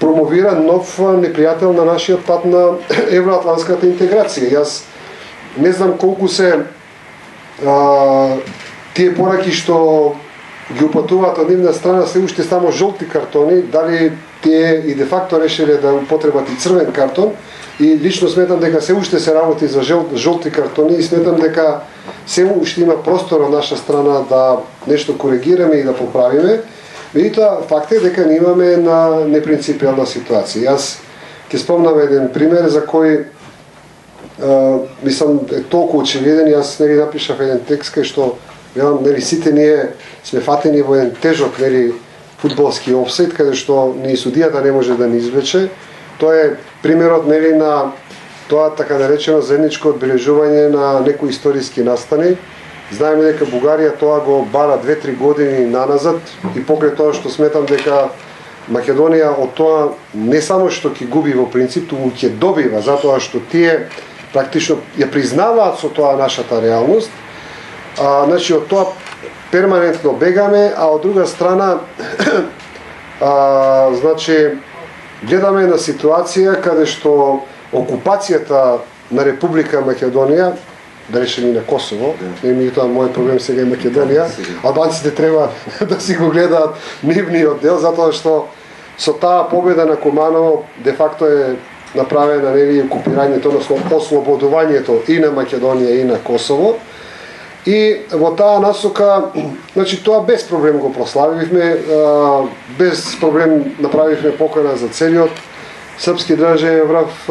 промовира нов непријател на нашиот пат на евроатлантската интеграција. Јас не знам колку се тие пораки што ги упатуваат од нивна страна се уште само жолти картони, дали тие и де факто решиле да употребат и црвен картон, и лично сметам дека се уште се работи за жолти картони, и сметам дека се уште има простор од наша страна да нешто коригираме и да поправиме. Меѓутоа, факт е дека ние имаме една непринципиална ситуација. Јас ќе спомнам еден пример за кој мислам е толку очевиден. Јас напишав еден текст кај што сите ние сме фатени во еден тежок фудбалски офсайд, каде што ни судијата не може да ни извлече. Тоа е примерот на тоа така наречено заедничко одбележување на некои историски настани. Знаеме дека Бугарија тоа го бара 2-3 години наназад, и покрај тоа што сметам дека Македонија од тоа не само што ќе губи во принцип, туку ќе добива, затоа што тие практично ја признаваат со тоа нашата реалност. Значи од тоа перманентно бегаме, а од друга страна значи гледаме на ситуација каде што окупацијата на Република Македонија, да речем и на Косово, меѓутоа мојот проблем сега е Македонија, албанците треба да си го гледаат нивниот дел, затоа што со таа победа на Куманово де факто е направена окупирањето, односно ослободувањето и на Македонија и на Косово. И во таа насока, значи тоа без проблем го прославивме, без проблем направивме покана за целиот српски државен врав,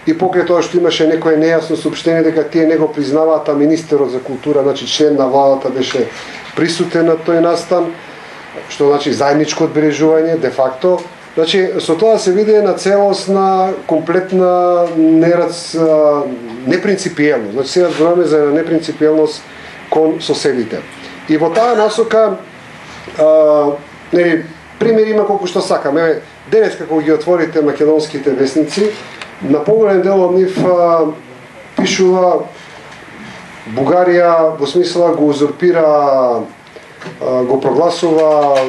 и покрај тоа што имаше некое нејасно соопштение дека тие не го признаваат, а министерот за култура, значи член на владата, беше присутен на тој настан, што значи заедничко одбележување де факто. Значи со тоа се види една целосна, комплетна непринципиелност. Значи сега зборуваме за непринципиелност кон соседите. И во таа насока примери има колку што сакаме. Денес како ги отворите македонските весници, на поголем дел од нив пишува Бугарија во смисла го узурпира, го прогласува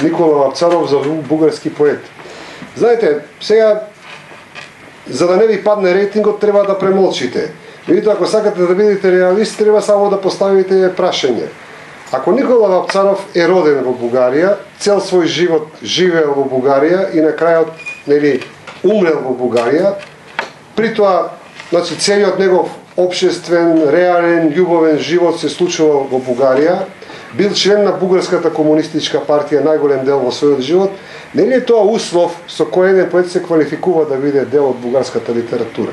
Никола Вапцаров за бугарски поет. Знаете, сега за да не ви падне рейтингот треба да премолчите. Видите, ако сакате да бидете реалисти, треба само да поставите прашање. Ако Никола Вапцаров е роден во Бугарија, цел свој живот живеел во Бугарија и на крајот, нели, умрел во Бугарија, при тоа, значи, целиот негов општествен, реален, љубовен живот се случувал во Бугарија, бил член на Бугарската комунистичка партија најголем дел во својот живот, нели е тоа услов со кој еден поет се квалификува да биде дел од бугарската литература?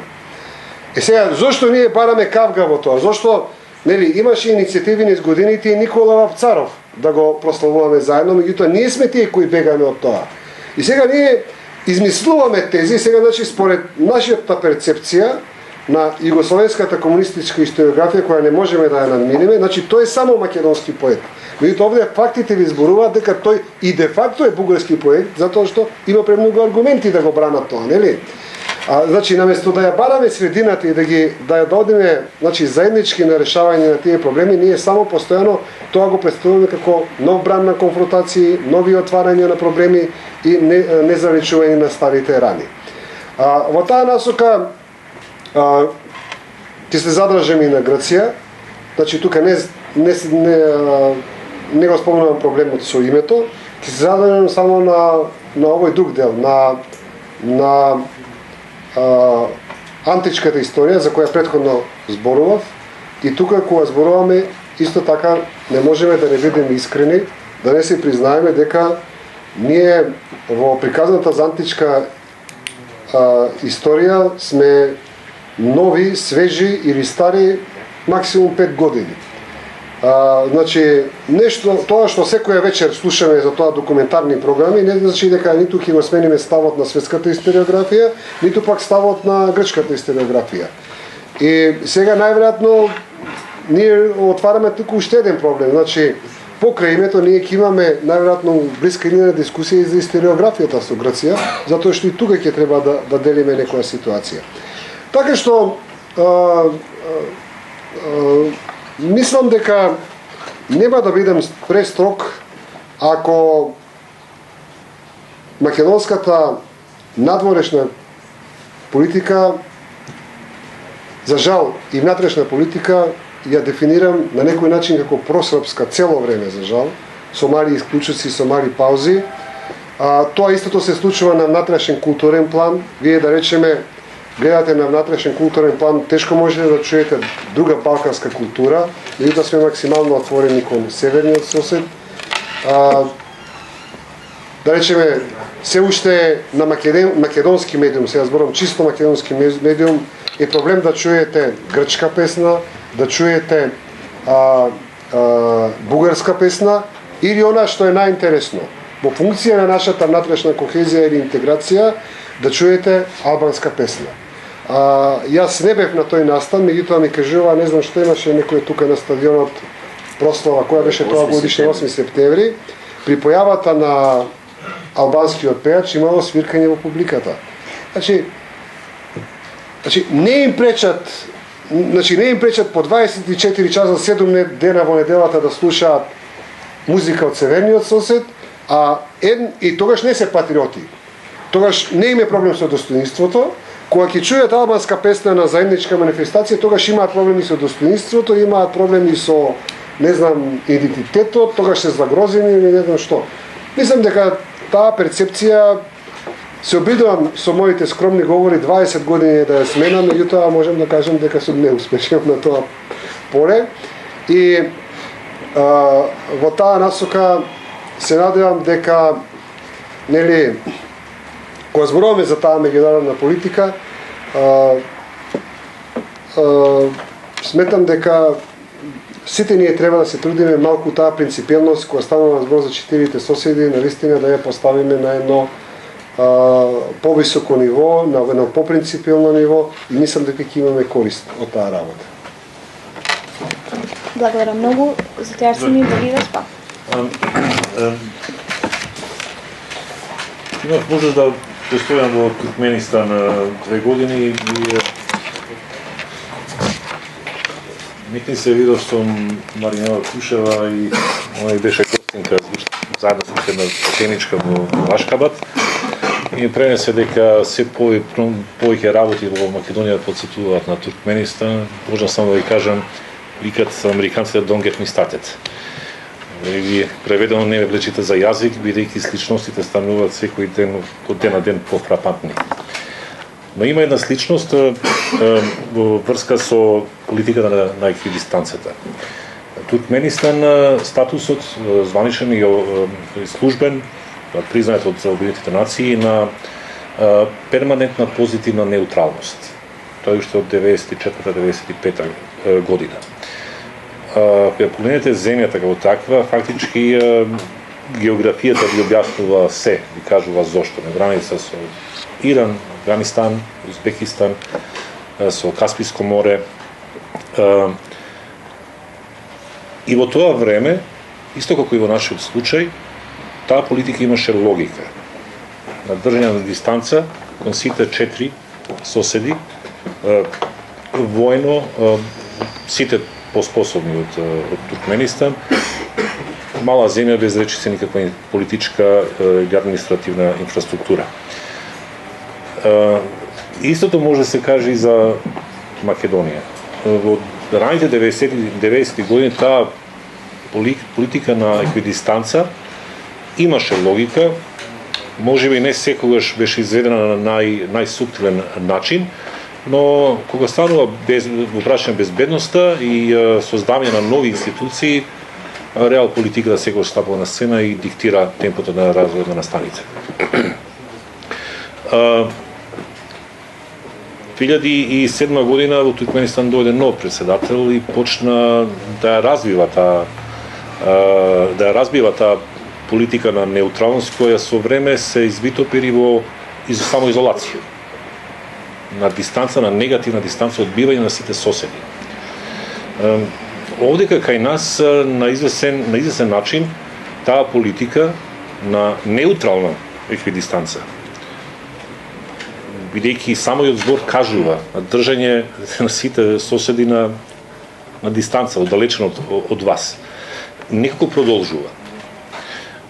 Сега, зошто ние бараме кавга во тоа? Зошто, нели, имаше иницијативи низ годините и Никола Вапцаров да го прославуваме заедно, меѓутоа ние сме тие кои бегаме од тоа. И сега ние измислуваме тези, сега, значи, според нашата перцепција на југословенската комунистичка историографија, која не можеме да ја надминеме, значи тој е само македонски поет. Меѓутоа овде фактите ви зборуваат дека тој и де факто е бугарски поет, затоа што има премногу аргументи да го бранат тоа, нели? Значи, наместо да ја бараме средината и да ја додиме, значи, заеднички на решавање на тие проблеми, ние само постојано тоа го представуваме како нов бран на конфронтации, нови отварања на проблеми и незалечување на старите рани. Во таа насока ќе се задржаме и на Грција. Значи, тука не го спомнувам проблемот со името, ќе се задржам само на овој друг дел, на античката историја за која претходно зборував, и тука кога зборуваме исто така не можеме да не бидеме искрени, да не се признаеме дека ние во приказната за античка историја сме нови, свежи или стари максимум 5 години. Значи, нешто, тоа што секоја вечер слушаме за тоа документарни програми, не значи дека ниту ќе го смениме ставот на светската историографија, ниту пак ставот на грчката историографија. И сега најверојатно ние отвараме туку уште еден проблем. Значи, покрај името ние ќе имаме најверојатно блиска иднина дискусија за историографијата со Грција, затоа што и тука ќе треба да делиме некоја ситуација. Така што мислам дека нема да бидем престрог ако македонската надворешна политика, за жал и внатрешна политика, ја дефинирам на некој начин како просрпска цело време, за жал, со мали исклучоци, со мали паузи. Тоа истото се случува на внатрешен културен план. Вие, да речеме, гледате на внатрешен културен план, тешко можете да чуете друга балканска култура, меѓутоа сме максимално отворени кон северниот сосед. Да речеме, се уште на македонски медиум, сега зборам чисто македонски медиум, е проблем да чуете грчка песна, да чуете бугарска песна, или она што е најинтересно, во функција на нашата внатрешна кохезија или интеграција, да чуете албанска песна. Јас не бев на тој настан, меѓутоа ми кажува, не знам што имаше некој тука на стадионот прослава, која беше тоа годишна 8 септември, при појавата на албанскиот пејач имало свиркање во публиката. Значи не им пречат по 24 часа 7 дена во неделата да слушаат музика од северниот сосед, и тогаш не се патриоти. Тогаш не име проблем со достоинството. Кога ќе чујат албанска песна на заедничка манифестација, тогаш имаат проблеми со достоинството, имаат проблеми со, не знам, идентитетот, тогаш се загрозени или не знам што. Мислам дека таа перцепција се обидувам со моите скромни говори 20 години да ја сменам, меѓутоа можам да кажам дека сум неуспешен на тоа поле. И во таа насока се надевам дека, нели, кога зборуваме за таа меѓународна политика, сметам дека сите ние треба да се трудиме малку таа принципиелност, кога станува збор за четирите соседи, навистина да ја поставиме на едно повисоко ниво, на едно попринципиелно ниво, и мислам дека ќе имаме корист од таа работа. Благодарам многу за тоа што ми доведеш па. Имав можност да престојам во Туркменистан 2 години и митни се видов со Маринела Кушева и она беше гостинка заедно со една теничка во Ашкабад и ми пренесе дека се повеќе работи во Македонија подсетуваат на Туркменистан. Можам само да ви кажам, викат американците don't get me started. или преведено не ме влечите за јазик, бидејќи сличностите стануваат секој ден, од ден на ден пофрапантни. Но има една сличност во врска со политиката на еквидистанцата. Туркменистан статусот званичен и службен, признаат од Обединетите нации, на перманентна позитивна неутралност. Тоа уште од 94-95 година. Кога погледнете земјата како таква, фактички географијата ви објаснува се, ви кажува зошто. На граница со Иран, Афганистан, Узбекистан, со Касписко море. И во тоа време, исто како и во нашиот случај, таа политика имаше логика. На држање на дистанца кон сите 4 соседи, војно, сите поспособни од Туркменистан, мала земја без речиси никаква политичка и административна инфраструктура. Истото може да се каже и за Македонија. Во раните 90-ти години таа политика на еквидистанца имаше логика, можеби не секогаш беше изведена на најсуптилен начин, но кога станува во прашање безбедноста и создавање на нови институции, реал политиката секогаш стапува на сцена и диктира темпото на развој на настаните. 2007 година во Туркменистан дојде нов председател и почна да ја развива таа политика на неутралност, која со време се извитопири во самоизолација. На дистанца, на негативна дистанца, одбивање на сите соседи. Овдека кај нас на известен начин таа политика на неутрална еквидистанца, бидејќи самиот збор кажува на држање на сите соседи на дистанца, оддалечен од вас, некако продолжува.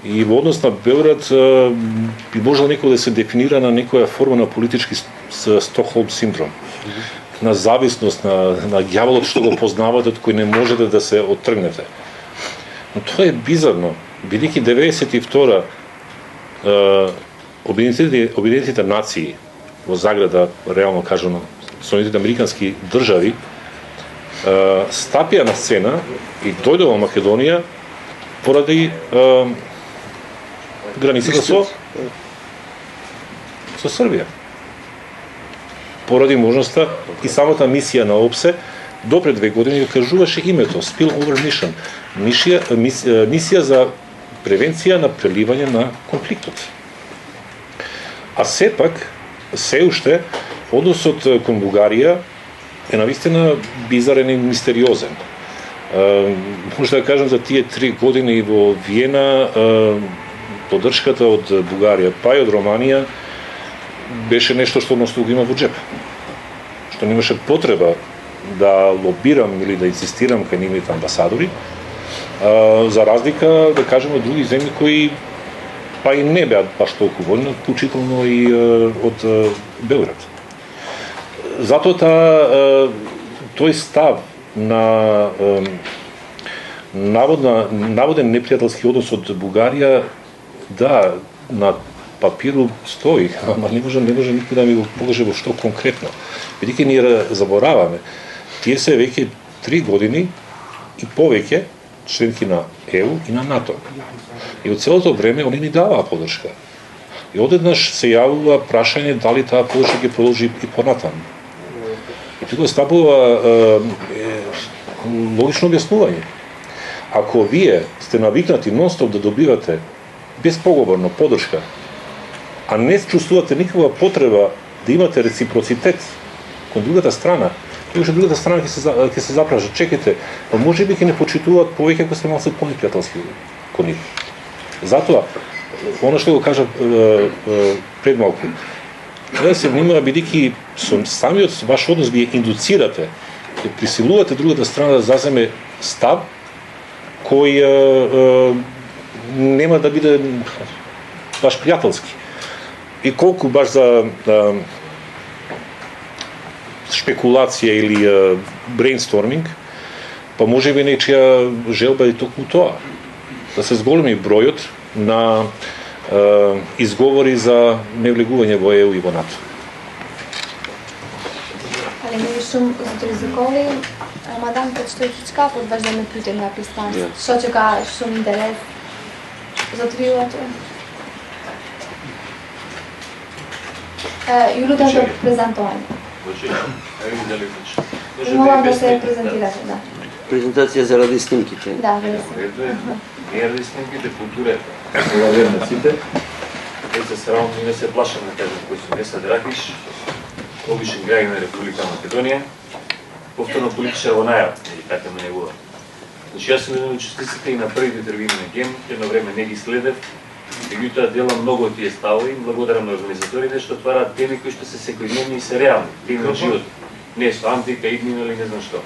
И во однос на Белград би можел некој да се дефинира на некоја форма на политички Стокхолм синдром, на зависност, на ѓаволот што го познавате, од кој не можете да се оттргнете. Но тоа е бизарно, бидејќи 92 Обединетите нации во заграда, реално кажано, Соединетите американски држави, стапија на сцена и дојде во Македонија поради границата со Србија. Поради можноста и самата мисија на ОПСЕ до пред 2 години кажуваше името Spill Over Mission, мисија за превенција на преливање на конфликтот. А сепак, се уште, односот кон Бугарија е навистина бизарен и мистериозен. Може да кажам за тие 3 години во Виена, поддршката од Бугарија, па и од Романија, беше нешто што односно го има во джеп. Што немаше потреба да лобирам или да инсистирам кај нивните амбасадори, за разлика, да кажем, од други земји кои па и не беа баш толку војни, вклучително и од Белград. Затоа тој став на наводен непријателски однос од Бугарија, да, на папиру стои, ама не може никој да ми го покаже во што конкретно. Бидејќи ние забораваме, тие се веќе 3 години и повеќе членки на ЕУ и на НАТО. И од целото време они ни даваа поддршка. И одеднаш се јавува прашање дали таа поддршка ќе продолжи и понатаму. И тука стапува логично објаснување. Ако вие сте навикнати нонстоп да добивате безпоговорно поддршка, а не чувствувате никаква потреба да имате реципроцитет кон другата страна, тогаш другата страна ќе се запраша, чекайте, а може би ќе не почитуваат повеќе ако сте малку понепријателски кон нив. Затоа, оно што го кажа пред малку, да се внимава, бидејќи со самиот ваш однос вие индуцирате, ќе присилувате другата страна да заземе став кој нема да биде баш пријателски. И колку баш за шпекулација или брейнсторминг, па може би нечија желба и токму тоа. да се зголеми бројот на изговори за невлегување во ЕУ и во НАТО. Ali не вишум за ризикови, Рамадан Печтојчичка подваждаме путем на пистанство. Што чека шум интерес за триото? Јулутен за презентување. Молам да се презентирате, да. Презентација заради снимките. Да, веројатно. Не ради снимките, култура е верниците. Деца срамно не се плашам да кажам кои се Неса Дракиш, обичен граѓан на Република Македонија, повторно политичар во најав, или така ме негува. Значи, јас сум еден од учесниците и на првите термини на ГЕМ, едно време не ги следев, меѓутоа делам многу од тие ставови, благодарам на организаторите што отвараат теми кои што се секојдневни и се реални, теми од живот. Не со антика, иднина или не знам што.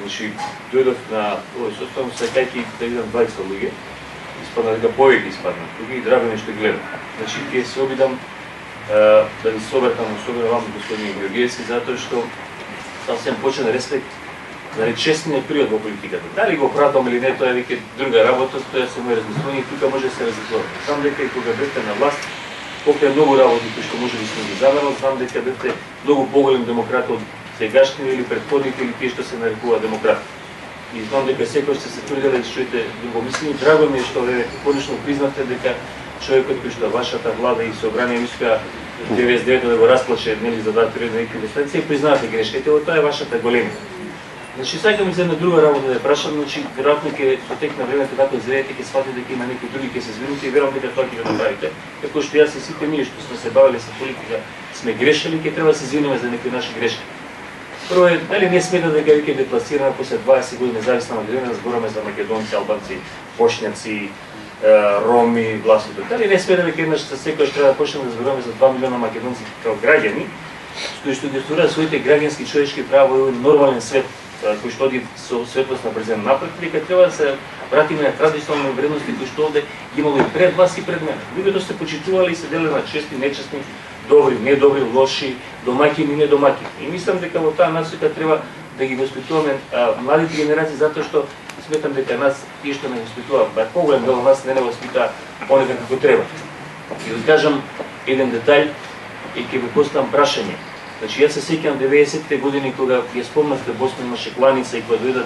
Значи, дојдов на овој составно сајкајки да видам 20 луѓе, испадна дека повеќе испадна, тука и драго нешто гледам. Значи, ќе се обидам да ви соберкам, особено вам, господин Георгиевски, затоа што сасем почен респект за честниот период во политиката. Дали го оправдам или не, тоа е веќе друга работа, тоа се мој размислување и тука може да се разликува. Знам дека и кога бевте на власт, покрај многу работи кои што може би сме ги забрал, знам дека бевте многу поголем демократ од сегашни или предходните или тие што се нарекува демократ. И знам дека секој сте се трудели да чуете друго мислење. Драго ми е што ве конечно признавте дека човекот кој што вашата влада и собрание успеа 99 да го расплаше нели за 2-3 некои дистанции, признавате грешките, тоа е вашата големина. Значи, сакам за една друга работа да ја прашам, значи, веројатно ќе со тек на времето како зреете ќе сватите дека има некои други ќе се звинете и верувам дека тоа ќе го направите. Како што јас и сите ние што сме се бавеле со политика сме грешели, ќе треба да се извинеме за некои наши грешки. Прво е, дали не смета дека веќе декласираме после 20 години независна Македонија, збораме за македонци, албанци, бошњаци, роми, власите. Дали не смета дека еднаш за секојаш треба да почнеме да зборуваме за 2 милиона македонци како граѓани, кои што ги остваруваат своите граѓански човечки права во еден нормален свет, кој што оди со светлост на презен напред, дека треба да се вратиме на традиционални вредности кои што овде имало и пред вас и пред мене. Луѓето се почитувале и се делеле на честни, нечестни, добри, недобри, лоши, домаќини и недомаќини. И мислам дека во таа насока треба да ги воспитуваме младите генерации, затоа што сметам дека нас тие што не воспитуваат, поголем дел нас не воспитаа онека како треба. И да кажам еден детаљ и ќе ви поставам прашање. Значи, јас се сеќавам 90-те години кога ја спомнавте Босна имаше кланица и кога дојде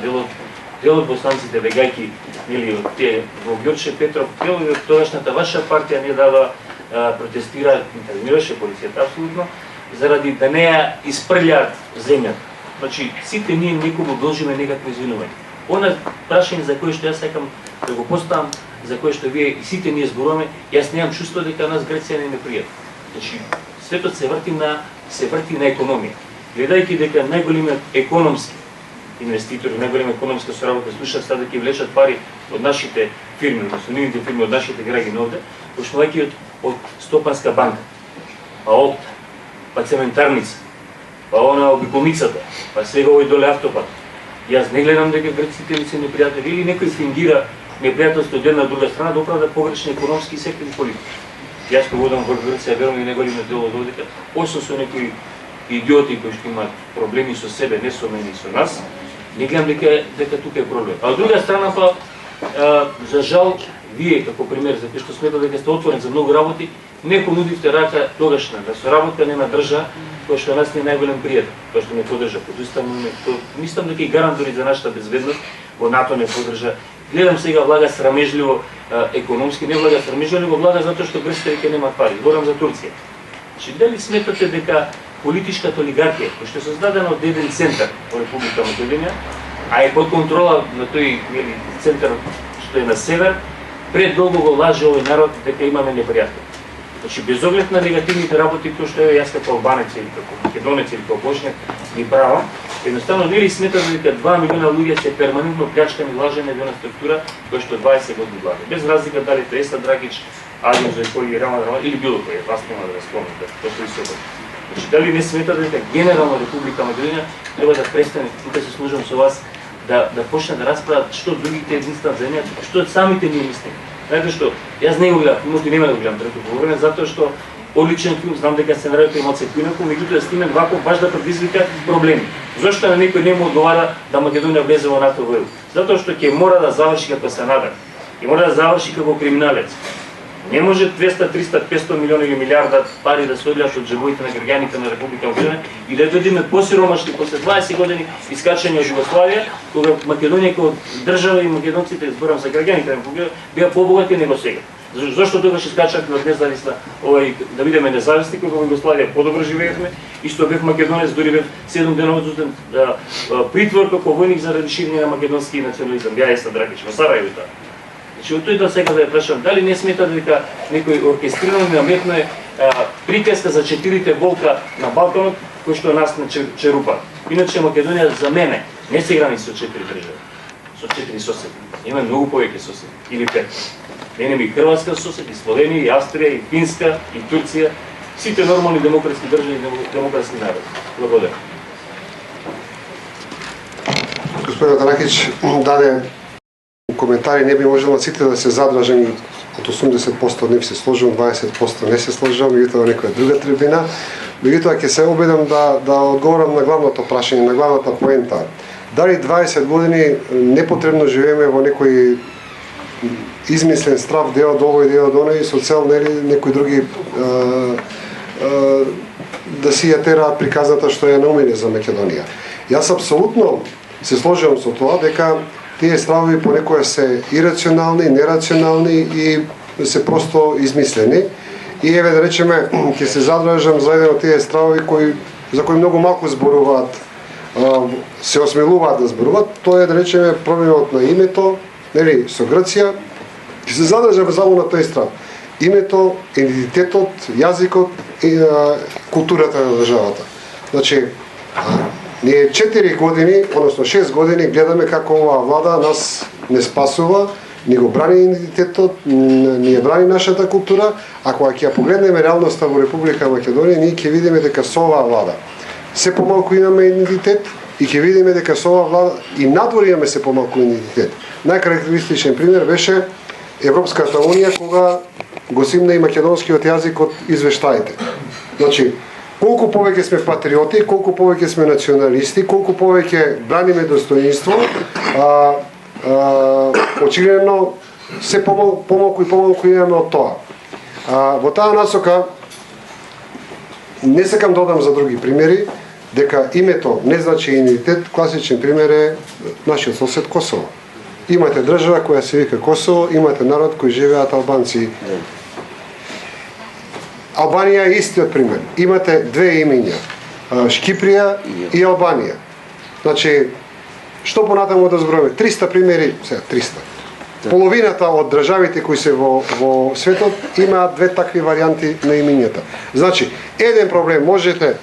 делот боснанците бегајки или од тие во Ѓорче Петров, дел од тогашната ваша партија не дава протестира, интервенираше полицијата апсолутно заради да не ја испрљаат земјата. Значи, сите ние некому должиме некакво извинување. Она прашање за кое што јас сакам да го поставам, за кое што вие и сите ние зборуваме, јас немам чувство дека нас Грција не пријат. Значи, светот се врти на економија. Гледајќи дека најголемиот економски инвеститори, најголема економска соработа слушаат сега дека влечат пари од нашите фирми, од нивните фирми, од нашите граѓани овде, почнувајќи од Стопанска банка, па Опта, па цементарница, па она обиколницата, па сега овој доле автопат. Јас не гледам дека грците ми се непријатели или некој фингира непријателство од една друга страна да оправда погрешни економски и секојни политики. Јас кога одам во Грција, верувам и неголемиот дел од овдека, освен со некои идиоти кои што имаат проблеми со себе, не со мене и со нас, не гледам дека тука е проблем. А од друга страна па, за жал, вие како пример за кој што сметам дека сте отворен за многу работи, не понудивте рака тогашна да соработка не на држа кој што нас не е најголем пријател, кој што не поддржа подуставно, мислам дека и гарант дори за нашата безбедност во НАТО не поддржа. Гледам сега влага срамежливо економски, не влага срамежливо, влага затоа што грците веќе немаат пари. Зборам за Турција. Значи, дали сметате дека политичката олигархија, која што е создадена од еден центар во Република Македонија, а е под контрола на тој центар што е на север, предолго го лаже овој народ дека имаме непријател. Значи, без оглед на негативните работи кои што јас како албанец или како македонец или како бошњак ги правам, едноставно нели сметат дека 2 милиона луѓе се перманентно плячкани, лажени во една структура која што 20 години влада. Без разлика дали е Еса Драгич, Адем Зојкови, Рамадан или било кој, вас нема да спомнам, тоа се исто. Значи, дали не сметат дека генерално Република Македонија треба да престане, тука се служам со вас, да почне да расправат што другите единствена земја, што самите ние мислиме. Знаете што, јас не го гледам, може нема да го гледам трето говорење, затоа што одличен филм, знам дека сценариот е Маце Кујнаков, меѓутоа стимен вако баш да предизвика проблеми. Зошто на некој не му одговара да Македонија влезе во НАТО во ЕУ? Затоа што ќе мора да заврши како се надат. и мора да заврши како криминалец. Не може 200, 300, 500 милиони или милиарда пари да се одјат од джебовите на граѓаните на Република Македонија и да бидеме посиромашни после 20 години искачање од Југославија, кога Македонија како држава и македонците, зборам за граѓаните на Република, беа побогати него сега. Зошто тогаш искачавме од независна, да бидеме независни, кога во Југославија подобро живеевме и што бев македонец, дури бев 7 деноводен притвор како војник заради ширење на македонски национализам. Беа Дракич во Сарајево таа. Значи, од тој сега да ја прашам, дали не смета дека некој оркестрирано и наметно е приказка за 4 волка на Балканот, кој што нас не черупа. Иначе Македонија за мене не се грани со 4 држави, со 4 соседи. Има многу повеќе соседи, или 5. Мене ми Хрватска соседи, и Словенија, и Австрија, и Финска, и Турција, сите нормални демократски држави и демократски народи. Благодарам. Господин Дракич даде коментари, не би можело сите да се задржани од 80% од нив се сложувам, 20% не се сложувам, меѓутоа некоја друга трибина. Меѓутоа ќе се обидам да одговорам на главното прашање, на главната поента. Дали 20 години непотребно живееме во некој измислен страв дел од овој дел од оној со цел некои други да си ја тераат приказната што ја наумиле за Македонија. Јас апсолутно се сложувам со тоа дека тие стравови понекогаш се ирационални, нерационални и се просто измислени. И еве да речеме, ќе се задржам за еден од тие стравови за кои многу малку зборуваат, се осмелуваат да зборуваат, тоа е да речеме проблемот на името, нели, со Грција. Ќе се задржам само на тој страв. Името, идентитетот, јазикот и културата на државата. Значи, ние 4 години, односно 6 години гледаме како оваа влада нас не спасува, ни го брани идентитетот, ни ја брани нашата култура, а кога ќе ја погледнеме реалноста во Република Македонија, ние ќе видиме дека со оваа влада се помалку имаме идентитет и ќе видиме дека со оваа влада и надвор имаме се помалку идентитет. Најкарактеристичен пример беше Европската унија кога го симна и македонскиот јазик од извештаите. Значи, колку повеќе сме патриоти, колку повеќе сме националисти, колку повеќе браниме достоинство, очигледно се помалку и помалку имаме од тоа. Во таа насока не сакам додам за други примери, дека името не значи идентитет. Класичен пример е нашиот сосед Косово. Имате држава која се вика Косово, имате народ кој живеат албанци. Албанија е истиот пример. Имате две имиња, Шкиприја и Албанија. Значи, што понатаму да зброиме? 300 примери, сега 300. Половината од државите кои се во светот имаат две такви варијанти на имињата. Значи, еден проблем можете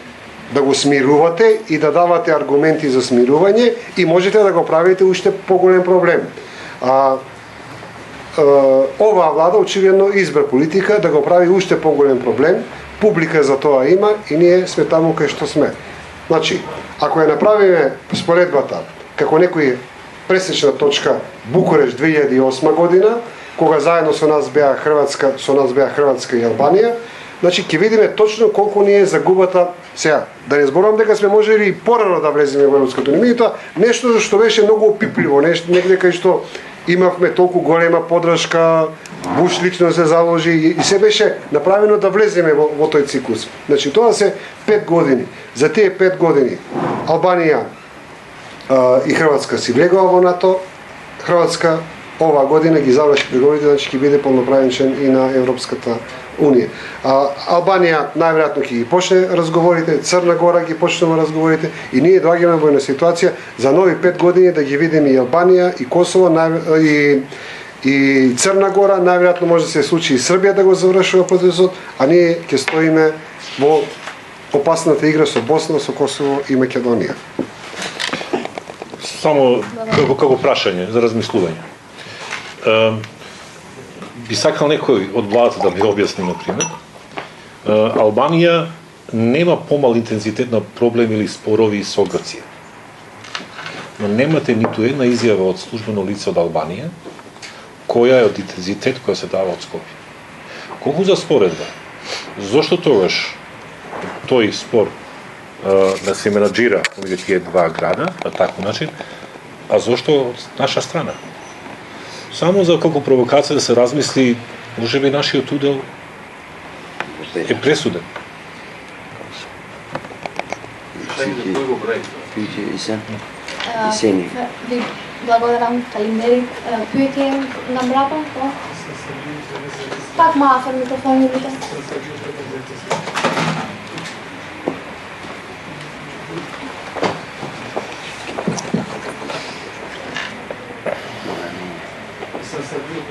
да го смирувате и да давате аргументи за смирување и можете да го правите уште поголем проблем. Оваа влада очигледно избра политика да го прави уште поголем проблем, публика за тоа има и ние сме таму кај што сме. Значи, ако ја направиме споредбата како некој пресечна точка Букуреш 2008 година, кога заедно со нас беа Хрватска и Албанија, значи ќе видиме точно колку ни е загубата. Сега, да не зборувам дека сме можели и порано да влеземе во Европската унија, нешто што беше многу опипливо, негде кај што имавме толку голема подршка, Буш лично се заложи и се беше направено да влеземе во тој циклус. Значи тоа се 5 години. За тие 5 години Албанија и Хрватска си влегува во НАТО, Хрватска оваа година ги заврши преговорите, значи ќе биде полноправен член и на Европската унија. Албанија најверојатно ќе ги почне разговорите, Црна Гора ги почнува разговорите и ние доаѓаме во една ситуација за нови 5 години да ги видиме и Албанија и Косово и Црна Гора, најверојатно може да се случи и Србија да го завршува процесот, а ние ќе стоиме во опасната игра со Босна, со Косово и Македонија. Само како прашање за размислување. Би сакал некој од владата да ми објасни, например, Албанија нема помал интензитет на проблеми или спорови со Грција. Но немате ниту една изјава од службено лице од Албанија која е од интензитет која се дава од Скопје. Колку за споредба? Зошто тогаш тој спор да се менаџира меѓу тие два града на таков начин, а зошто од наша страна? Само за колку провокација да се размисли, можеби нашиот удел е пресуден. Ви благодарам, Калимери. Pyetje na brapa, po? Pak ma afër mikrofonit.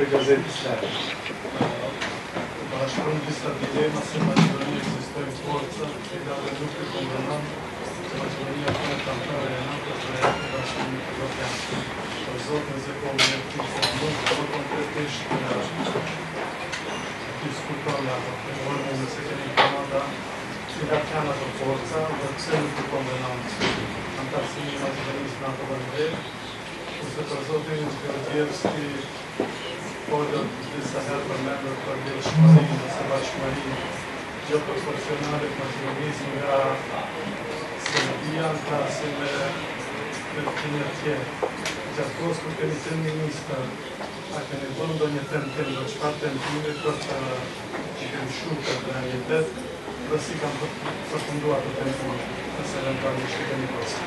Pe gazete stare. Bashkëpunim disa dilema se Maqedonia ekzistojnë forca që dalë nuk e kondënon se Maqedonia ka anëtare e NATO-s dhe Bashkimit Evropian. Për zotin e komunitet nuk po konkretisht diskuton ato. Vogliono se che in Canada si dà chiama per forza, pse nuk e kondënon antarësimi i Maqedonisë në NATO dhe ose për zotin Georgievski Podot disa herë përmendur për bashkëmarinë ose bashkëmarinë jo proporcionale Maqedonisë nga Serbia krahasim me të tjerë. Gjatë kohës kur kemi qenë ministër, a keni bërë ndonjë tentim dhe çfarë tentimi për të kemi shkurtër në realitet dhe si kam përfunduar të tentim nëse eventualisht i keni pasur.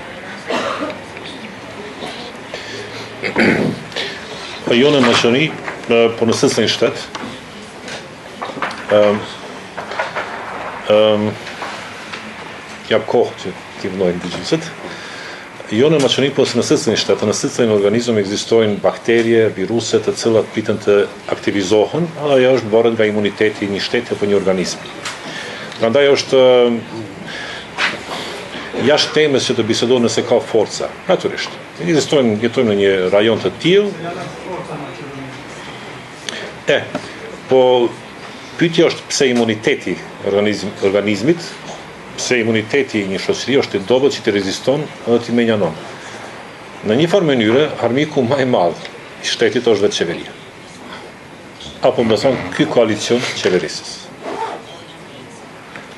Jo në Maqedoni, po në sësën shtet, jap kohë që t'i vënojnë dëgjyset. Jo në Maqedoni, po në sësën shtet, në sësën organizëm ekzistojnë bakterje, viruse të cilat pritën të aktivizohen, edhe ajo është varet nga imuniteti një shteti apo një organizmi. Prandaj është jashtë temës që të bisedohen nëse ka forca, natyrisht. Ekzistojnë, jetojmë në një rajon të tillë. Po pyetja është pse imuniteti organizmit, pse imuniteti i një shoqërie është i dobët që të reziston edhe të menjanon. Në një farë mënyre, armiku më i madh i shtetit është vetë qeveria. Apo më thonë ky koalicion qeverisës.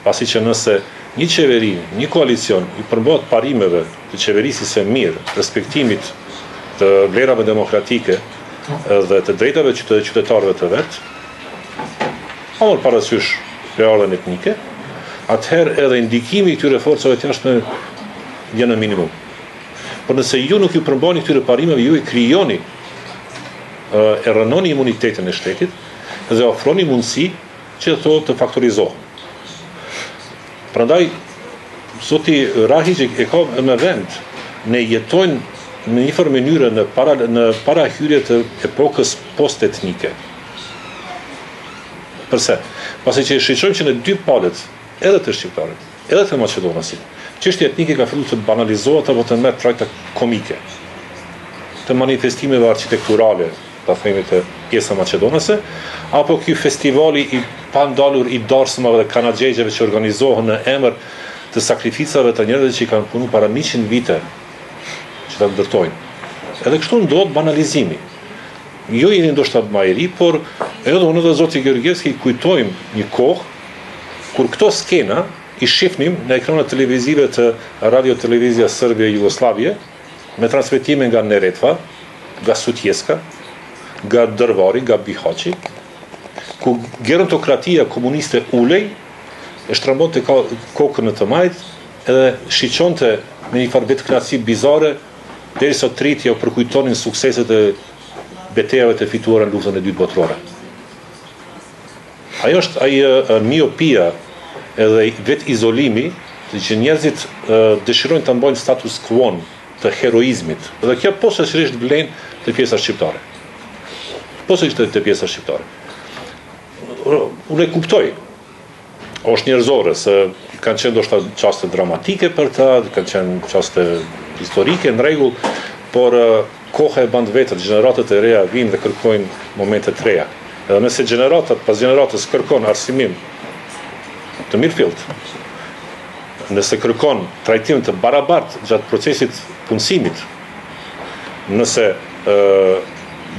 Pasi që nëse një qeveri, një koalicion i përmbohet parimeve të qeverisë së mirë, respektimit të vlerave demokratike dhe të drejtave të qytetarëve të vet, marrë parasysh realën etnike, atëherë edhe ndikimi i këtyre forcave të jashtme vjen në minimum. Por nëse ju nuk ju përmbani këtyre parimeve, ju i krijoni e rënoni imunitetin e shtetit dhe ofroni mundësi që ato të faktorizohen. Prandaj, zoti Rahiqi e ka në vend, ne jetojnë në një farë mënyrë në parahyrje të epokës post-etnike. Përse? Pasi që shiqojmë që në dy palët, edhe të shqiptarit, edhe të maqedonasit, çështja etnike ka filluar të banalizohet apo të merr trajta komike, të manifestimeve arkitekturale, ta themi të pjesa maqedonase, apo ky festivali i pandalur i darsmave dhe kanagjegjeve që organizohen në emër të sakrificave të njerëzve që kanë punu para 100 vite që ta ndërtojnë. Edhe kështu ndodh banalizimi. Jo jeni ndoshta më i ri, por edhe unë dhe zoti Georgievski kujtojmë një kohë kur këto skena i shifnim në ekranet televizive të Radio Televizia Serbia Jugoslavie me transmetime nga Neretva, nga Sutjeska, nga Dërvari, nga Bihaçi, ku gerontokratia komuniste ulej e shtrëmbonte kokën në të majt edhe shiqonte me një farë vetëkënaqësi bizare derisa tritja u përkujtonin sukseset e betejave të fituara në luftën e dytë botërore. Ajo është miopia edhe vetë izolimi që njerëzit dëshirojnë të mbajnë status quo të heroizmit. Dhe kjo posaçërisht vlen të pjesa shqiptare. Posaçërisht të pjesa shqiptare. Unë e kuptoj. Është njerëzore se kanë qenë ndoshta çaste dramatike për ta, kanë qenë çaste historike në rregull, por koha e band vetë, gjeneratët e reja vinë dhe kërkojnë momente të reja. Edhe nëse gjeneratat pas gjeneratës kërkon arsimim të mirëfillt, nëse kërkon trajtim të barabartë gjatë procesit punësimit, nëse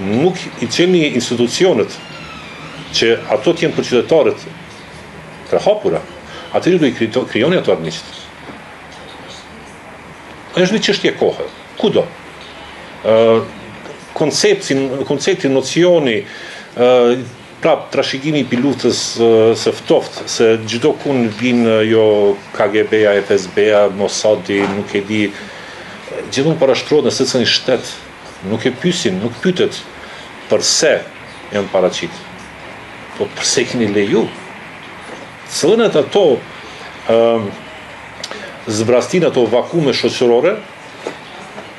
nuk i qeni institucionet që ato t'jenë për qytetarët të hapura, atëri do i krijoni ato armiqt. Është një çështje kohe. Kudo? концепти, ноциони, trashëgimi i luftës së ftoftë, se çdo kun vinë jo KGB-ja, FSB-ja, Mossadi, nuk e di, gjithmonë parashtrohet në secilin shtet, nuk pyetet përse janë paraqit, po përse keni leju. Cëllën ato zbrastin, ato vakume shoqërore,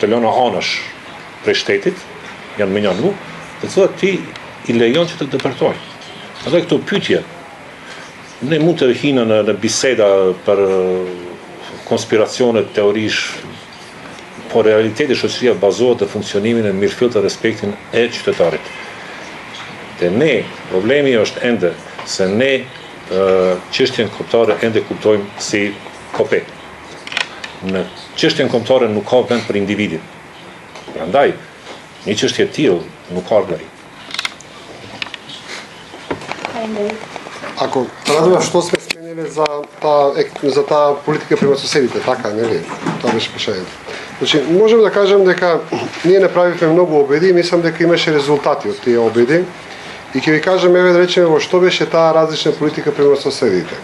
të lëna anash prej shtetit, janë me njëndu, të cilat ti i lejon që të depërtojnë. Edhe këto pyetje, ne mund të hina në biseda për konspiracionet, teorish, po realiteti shoqëria bazohet në funksionimin e mirëfillt të respektin e qytetarit. Dhe ne, problemi është ende se ne çështjen kombëtare ende kuptojmë si kope. Në çështjen kombëtare nuk ka vend për individin. Prandaj, një çështje e tillë nuk ka lloj. Ако разбирам што сме сменили за таа политика према соседите, така, нели? Тоа беше прашањето. Значи, можем да кажем дека ние направивме многу обеди и мислам дека имаше резултати од тие обеди. И ќе ви кажем, еве да речеме, во што беше таа различна политика према соседите.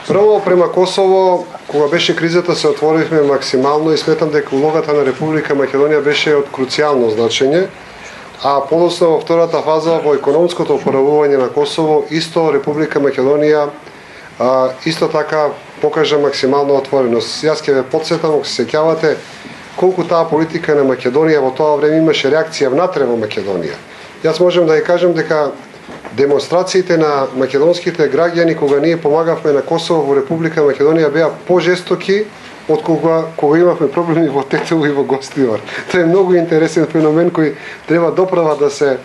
Прво, према Косово, кога беше кризата, се отворивме максимално и сметам дека улогата на Република Македонија беше од круцијално значење, а подоцна во втората фаза во економското опоравување на Косово, исто Република Македонија исто така покажа максимална отвореност. Јас ќе ве потсетам, ако се сеќавате, колку таа политика на Македонија во тоа време имаше реакција внатре во Македонија. Јас можем да ја кажем дека демонстрациите на македонските граѓани кога ние помагавме на Косово во Република Македонија беа пожестоки од кога имавме проблеми во Тетово и во Гостивар. Тоа е многу интересен феномен кој треба доправа да се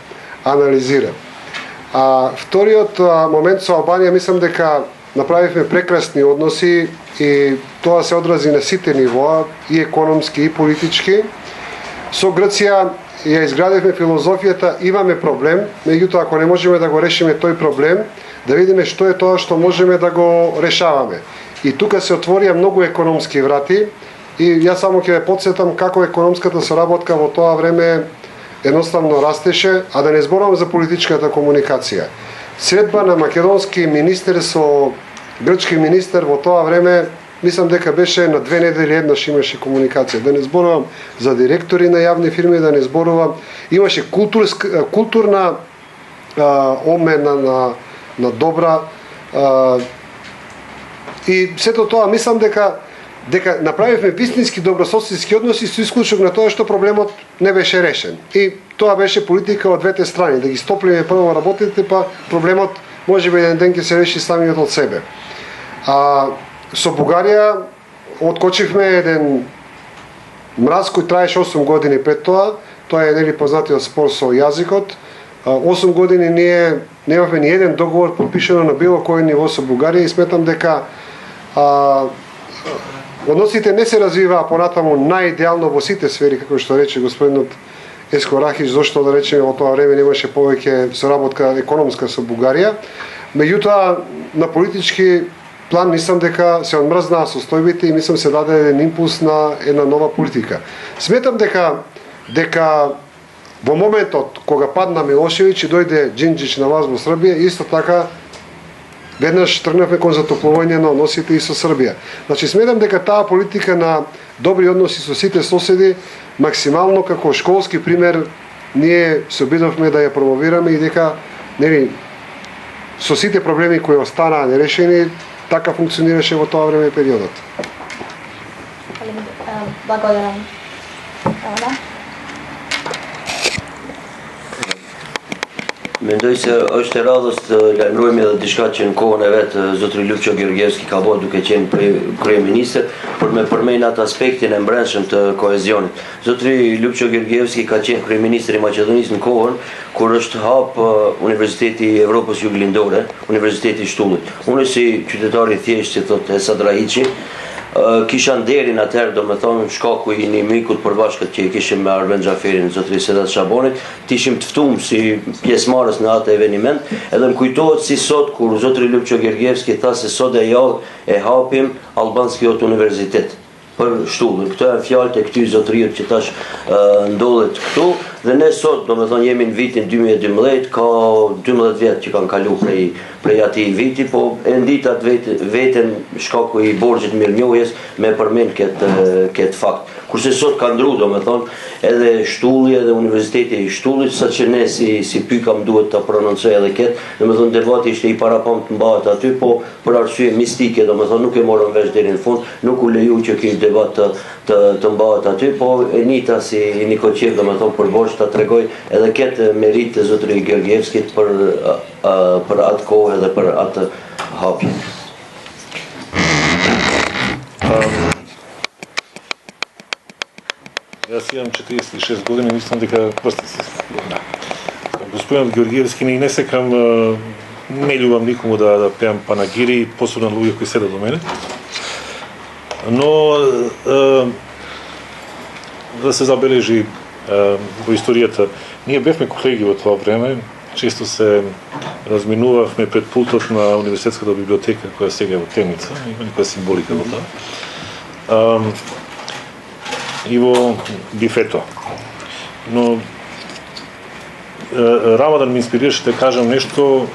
анализира. Вториот момент со Албанија, мислам дека направивме прекрасни односи и тоа се одрази на сите нивоа, и економски и политички. Со Грција ја изградивме филозофијата, имаме проблем, меѓутоа ако не можеме да го решиме тој проблем, да видиме што е тоа што можеме да го решаваме. И тука се отворија многу економски врати и јас само ќе ве потсетам како економската соработка во тоа време едноставно растеше, а да не зборувам за политичката комуникација. Средба на македонски министер со грчки министер во тоа време, мислам дека беше на 2 недели еднаш имаше комуникација. Да не зборувам за директори на јавни фирми, да не зборувам. Имаше културна обмена на добра и сето тоа, мислам дека направивме вистински добрососедски односи со исклучок на тоа што проблемот не беше решен. И тоа беше политика од двете страни, да ги стоплиме прво работите, па проблемот можеби еден ден ќе се реши самиот од себе. Со Бугарија откочивме еден мраз кој траеше 8 години пред тоа. Тоа е нели познатиот спор со јазикот. 8 години ние немавме ни еден договор подпишано на било кој ниво со Бугарија и сметам дека односите не се развиваа понатаму најидеално во сите сфери, како што рече господинот Еско Рахич, зашто да речеме во тоа време немаше повеќе соработка економска со Бугарија. Меѓутоа на политички план мислам дека се одмрзнаа состојбите и мислам се даде еден импулс на една нова политика. Сметам дека во моментот кога падна Милошевиќ и дојде Џинџич на власт во Србија, исто така веднаш тргнавме кон затоплување на односите и со Србија. Значи сметам дека таа политика на добри односи со сите соседи максимално како школски пример ние се обидовме да ја промовираме и дека нели со сите проблеми кои останаа нерешени, така функционираше во тоа време периодот. Благодарам. Mendoj se është e radhës të lajmërojmë edhe diçka që në kohën e vetë zotri Lupço Georgievski ka bërë duke qenë kryeministër për me përmend atë aspektin e brendshëm të kohezionit. Zotri Lupço Georgievski ka qenë kryeministri i Maqedonisë në kohën kur është hap Universiteti i Evropës Juglindore, Universiteti i Shtullit. Unë si qytetar i thjeshtë, si thotë Esad Rahiçi, kisha nderin atëherë, do me thonë, shkaku i një mikut përbashkët që i kishim me Arben Xhaferin, zotri Sedat Shabonit, t'ishim tëftum si pjesëmarrës në atë eveniment, edhe më kujtohet si sot, kur zotri Lupço Georgievski tha se sot e hapim Albanskiot Universitet. për shtullin. Këto janë fjalët e këtyre zotëriut që tash ndodhet këtu dhe ne sot, domethënë jemi në vitin 2012, ka 12 vjet që kanë kalu prej atij viti, po e nditat veten shkaku i borxhit mirënjohjes me përmend këtë fakt. Kurse sot ka ndru, domethënë, edhe Shtulli edhe Universiteti i Shtullit, saqë ne si pykam duhet ta prononcoj edhe këtë, domethënë debati ishte i parapam të mbahet aty, po për arsye mistike, domethënë nuk e morën vesh deri në fund, nuk u leju që ky debat të mbahet aty, po e nita si Nikoqev, domethënë për bosh ta tregoj edhe këtë merit të zotërit Georgievskit për atë kohë edhe për atë hapje. Јас имам 46 години, мислам дека господинот Георгиевски не секам, не љубам никому да пеам панагири, посебно луѓе кои седат до мене. Но да се забележи во историјата, ние бевме колеги во тоа време, често се разминувавме пред пултот на Университетската библиотека, која сега е во Темница, има некоја символика во тоа. И во бифето. Но Рамадан ми инспирираше да кажам нешто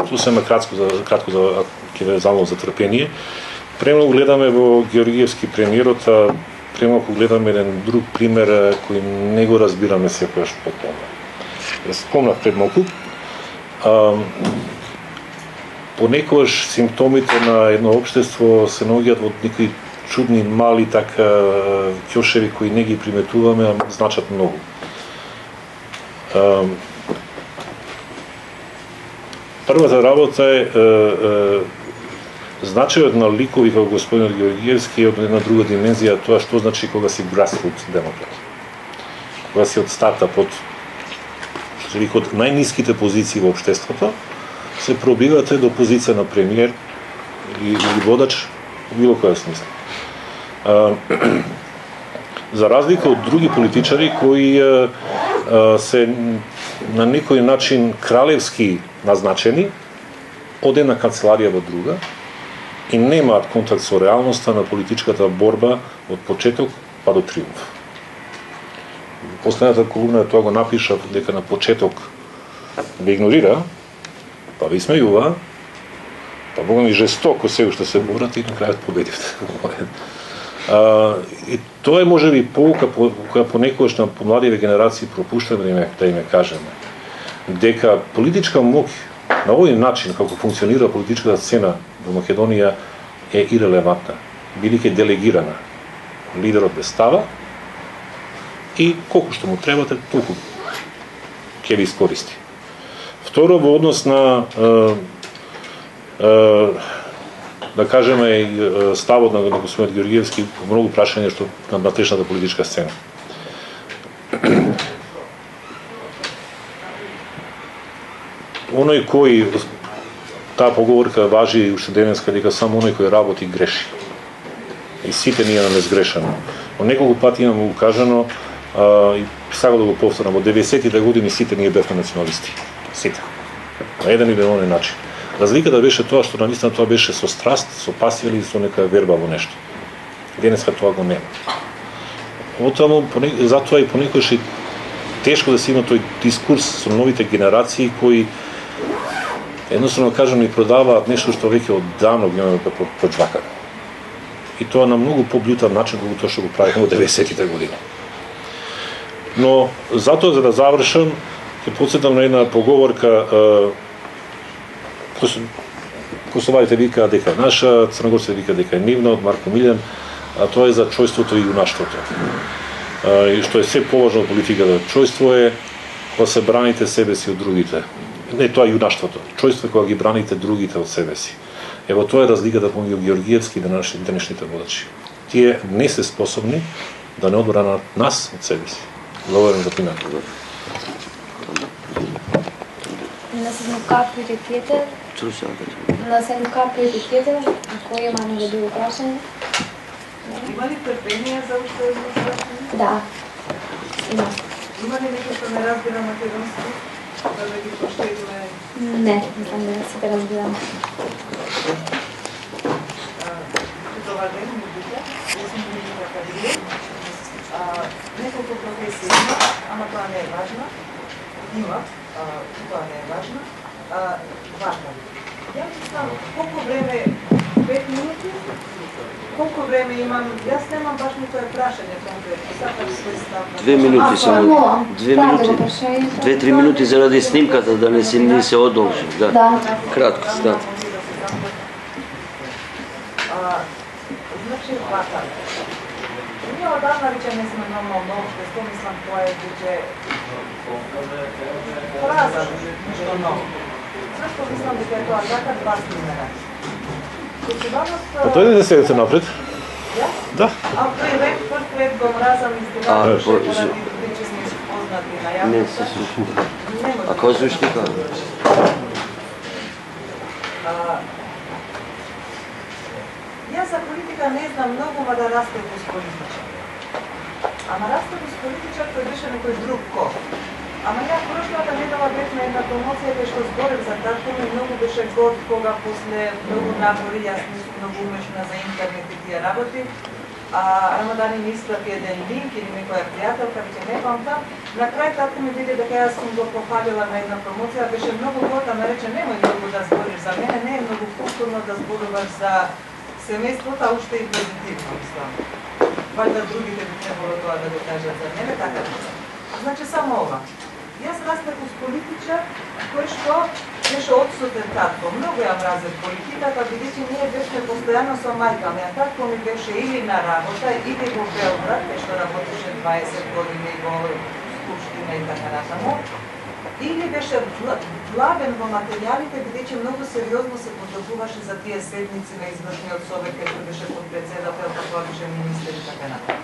сосема кратко за ќе ве замолам за трпение. Премногу гледаме во Георгиевски премиерот, а премалку гледаме еден друг пример кој не го разбираме секојаш потполно. Ја спомнав пред малку. Понекогаш симптомите на едно општество се наоѓаат во некои чудни, мали така ќошеви кои не ги приметуваме, а значат многу. Првата работа е значајот на ликови како господинот Георгиевски е од една друга димензија, тоа што значи кога си grassroots демократ. Кога си од старта од најниските позиции во општеството, се пробивате до позиција на премиер или водач во било која смисла. За разлика од други политичари кои се на некој начин кралевски назначени од една канцеларија во друга и немаат контакт со реалноста на политичката борба од почеток па до триумф. Последната колумна тоа го напишав дека на почеток ве игнорира, па ви смејува, па бога ми жестоко се уште се борат и на крајот победивте. И тоа е можеби поука која понекогаш на помладиве генерации пропуштаме да им кажеме дека политичка моќ на овој начин како функционира политичката сцена во Македонија е ирелевантна, бидејќи делегирана. Лидерот ве става и колку што му требате, толку ќе ви искористи. Второ, во однос на да кажеме ставот на господинот Георгиевски по многу прашања што на натрешната политичка сцена. Оној кој таа поговорка важи уште денеска дека само оној кој работи греши. И сите ние не сгрешаме. Но неколку пати имам го кажано и сакам да го повторам, во 90-тите години сите ние бевме националисти. Сите. На еден или оној начин. Разликата беше тоа што наистина тоа беше со страст, со пасија или со нека верба во нешто. Денеска тоа го нема. Отаму затоа и понекогаш е тешко да се има тој дискурс со новите генерации кои едноставно кажам ни продаваат нешто што веќе оддавно ги имаме почвакано. И тоа на многу поблютав начин како тоа што го правихме во 90-тите години. Но затоа за да завршам ќе потсетам на една поговорка Косоварите викаат дека е наша, црногорците викаат дека е нивна, од Марко Милјан, а тоа е за чојството и юнаштвото. И што е се поважно од политиката. Чојство е кога се браните себе си од другите. Не тоа е юнаштвото. Чојство е кога ги браните другите од себе си. Ево тоа е разликата помеѓу Георгиевски и денешните водачи. Тие не се способни да не одбранат нас од себе си. Благодарам за вниманието. На седмка приоритетите, ако има друго прашање. Има ли трпение за уште едно прашање? Да. Има. Има ли некој што не разбира македонски? Да ги поштедиме? Не, мислам да сите разбираме. Добар ден, ми сум велика кадрија. Неколку професии има, ама тоа не е важно. Има, тоа не е важно. Вака. Ја мислам, колку време, 5 минути? Колку време имам? Јас немам баш никое прашање конкретно. Сакам свој став. 2 минути само. 2-3 минути заради снимката да не се одолжи. Да. Кратко, да. Значи, вака. Ние одавна веќе не сме нормално општество, мислам тоа е веќе фраза нешто ново. Зашто мислам дека е тоа така 2 примера. Дојде да седите напред. Јас? Да. Прв ред го мразам издевавање, поради веќе сме познати на јавноста. Не се слушам. А кој суштика? Јас за политика не знам многу, ма да Растепус политичар. Ама Растепус политичар тој беше некој друг код. Ама ја прошлата недела бев на една промоција кај што зборев за татко ми, многу беше год кога после многу напори, јас не сум многу умешна за интернет и тие работи. Рамадани ми испрати еден линк или некоја пријателка, веќе не памтам. На крај татко ми види дека јас сум го пофалила на една промоција, беше многу год, ама рече немој многу да збориш за мене, не е многу културно да зборуваш за семејството, а уште и позитивно, мислам. Вајда другите би требало тоа да го кажат за мене, така не. Значи само ова. Јас Растепус политичар, кој што беше отсутен татко. Многу ја мразев политиката, бидејќи ние бевме постојано со мајка ми, а татко ми беше или на работа, или во Белград, кај што работеше 20 години во Скупштина и така натаму, или беше главен во материјалите, бидејќи многу сериозно се подготвуваше за тие седници на извршниот совет, кај што беше подпредседател, па тоа беше министер и така натаму.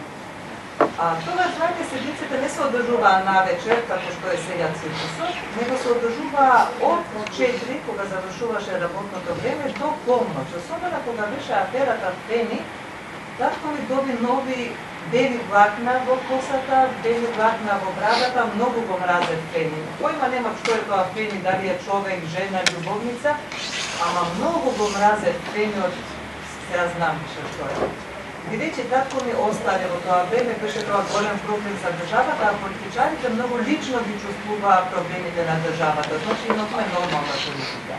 Тогаш, знаете, седниците не се одржуваа на вечер, како што е сега циркусот, него се одржуваа од 4, кога завршуваше работното време, до полноќ. Особено кога беше аферата Фени, татко ми доби нови бели влакна во косата, бели влакна во брадата, многу го мразев Фени. Појма нема што е тоа Фени, дали е човек, жена, љубовница, ама многу го мразев Фени од сега знам што е. Бидејќи татко ми остави во тоа време, беше тоа голем проблем за државата, а политичарите многу лично ги чувствуваа проблемите на државата, значи имавме нормална политика.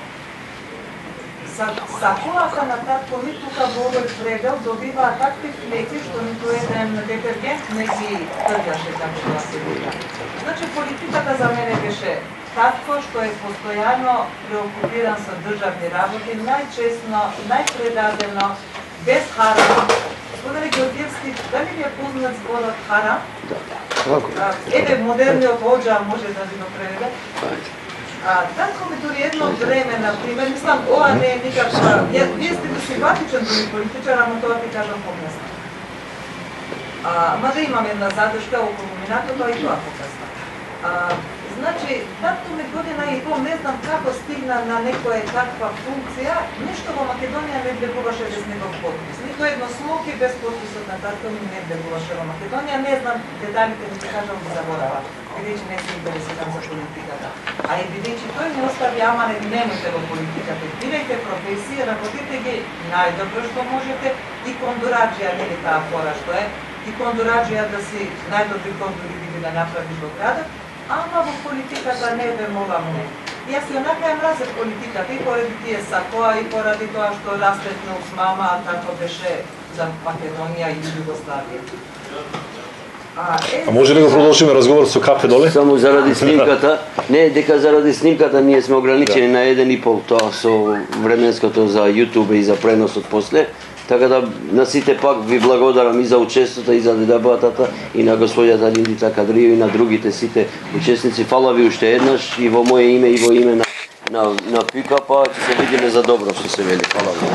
Сакулата на татко ми тука во овој предел добиваа такви флеки што ниту еден детергент не ги тргаше, како тоа се вика. Значи политиката за мене беше татко што е постојано преокупиран со државни работи, најчесно, најпредадено, без харам. Господине Георгиевски, дали ви е познат зборот харам? Еве модерниот оџа може да ви го преведе. Татко ми дури едно време, например, мислам, ова не е никаква... Вие сте ми симпатичен дури политичар, ама тоа ти кажам покасно. Ма да имам една задршка околу минатото, и тоа покасно. Значи, татко ми година и пол, не знам како стигна на некоја таква функција, ништо во Македонија не влегуваше без негов подпис. Нито едно смоки без подписот на татко ми не влегуваше во Македонија, не знам деталите, не ти кажам, ги заборава, бидејќи не се интересирам за политиката. А и бидејќи тој ми остави, ама немојте во политиката, бирајте професии, работите ги најдобро што можете, и кондураджија, нели таа фора што е, и кондураджија да си најдобри кондури да направиш во градот, ама во политиката не бе молам не. Јас и онака ја мразев политиката и поради тие сакоа и поради тоа што растевме с мама, како беше за Македонија и Југославија. А може ли го продолжиме разговор со кафе доле? Само заради снимката, не, дека заради снимката ние сме ограничени на 1,5 тоа со временското за YouTube и за преносот после. Така да на сите пак ви благодарам и за учеството и за дебатата и на господјата Линдица Кадрију и на другите сите учесници. Фала ви уште еднаш и во моје име и во име на Пикапа, ќе се видиме за добро што се вели. Фала ви.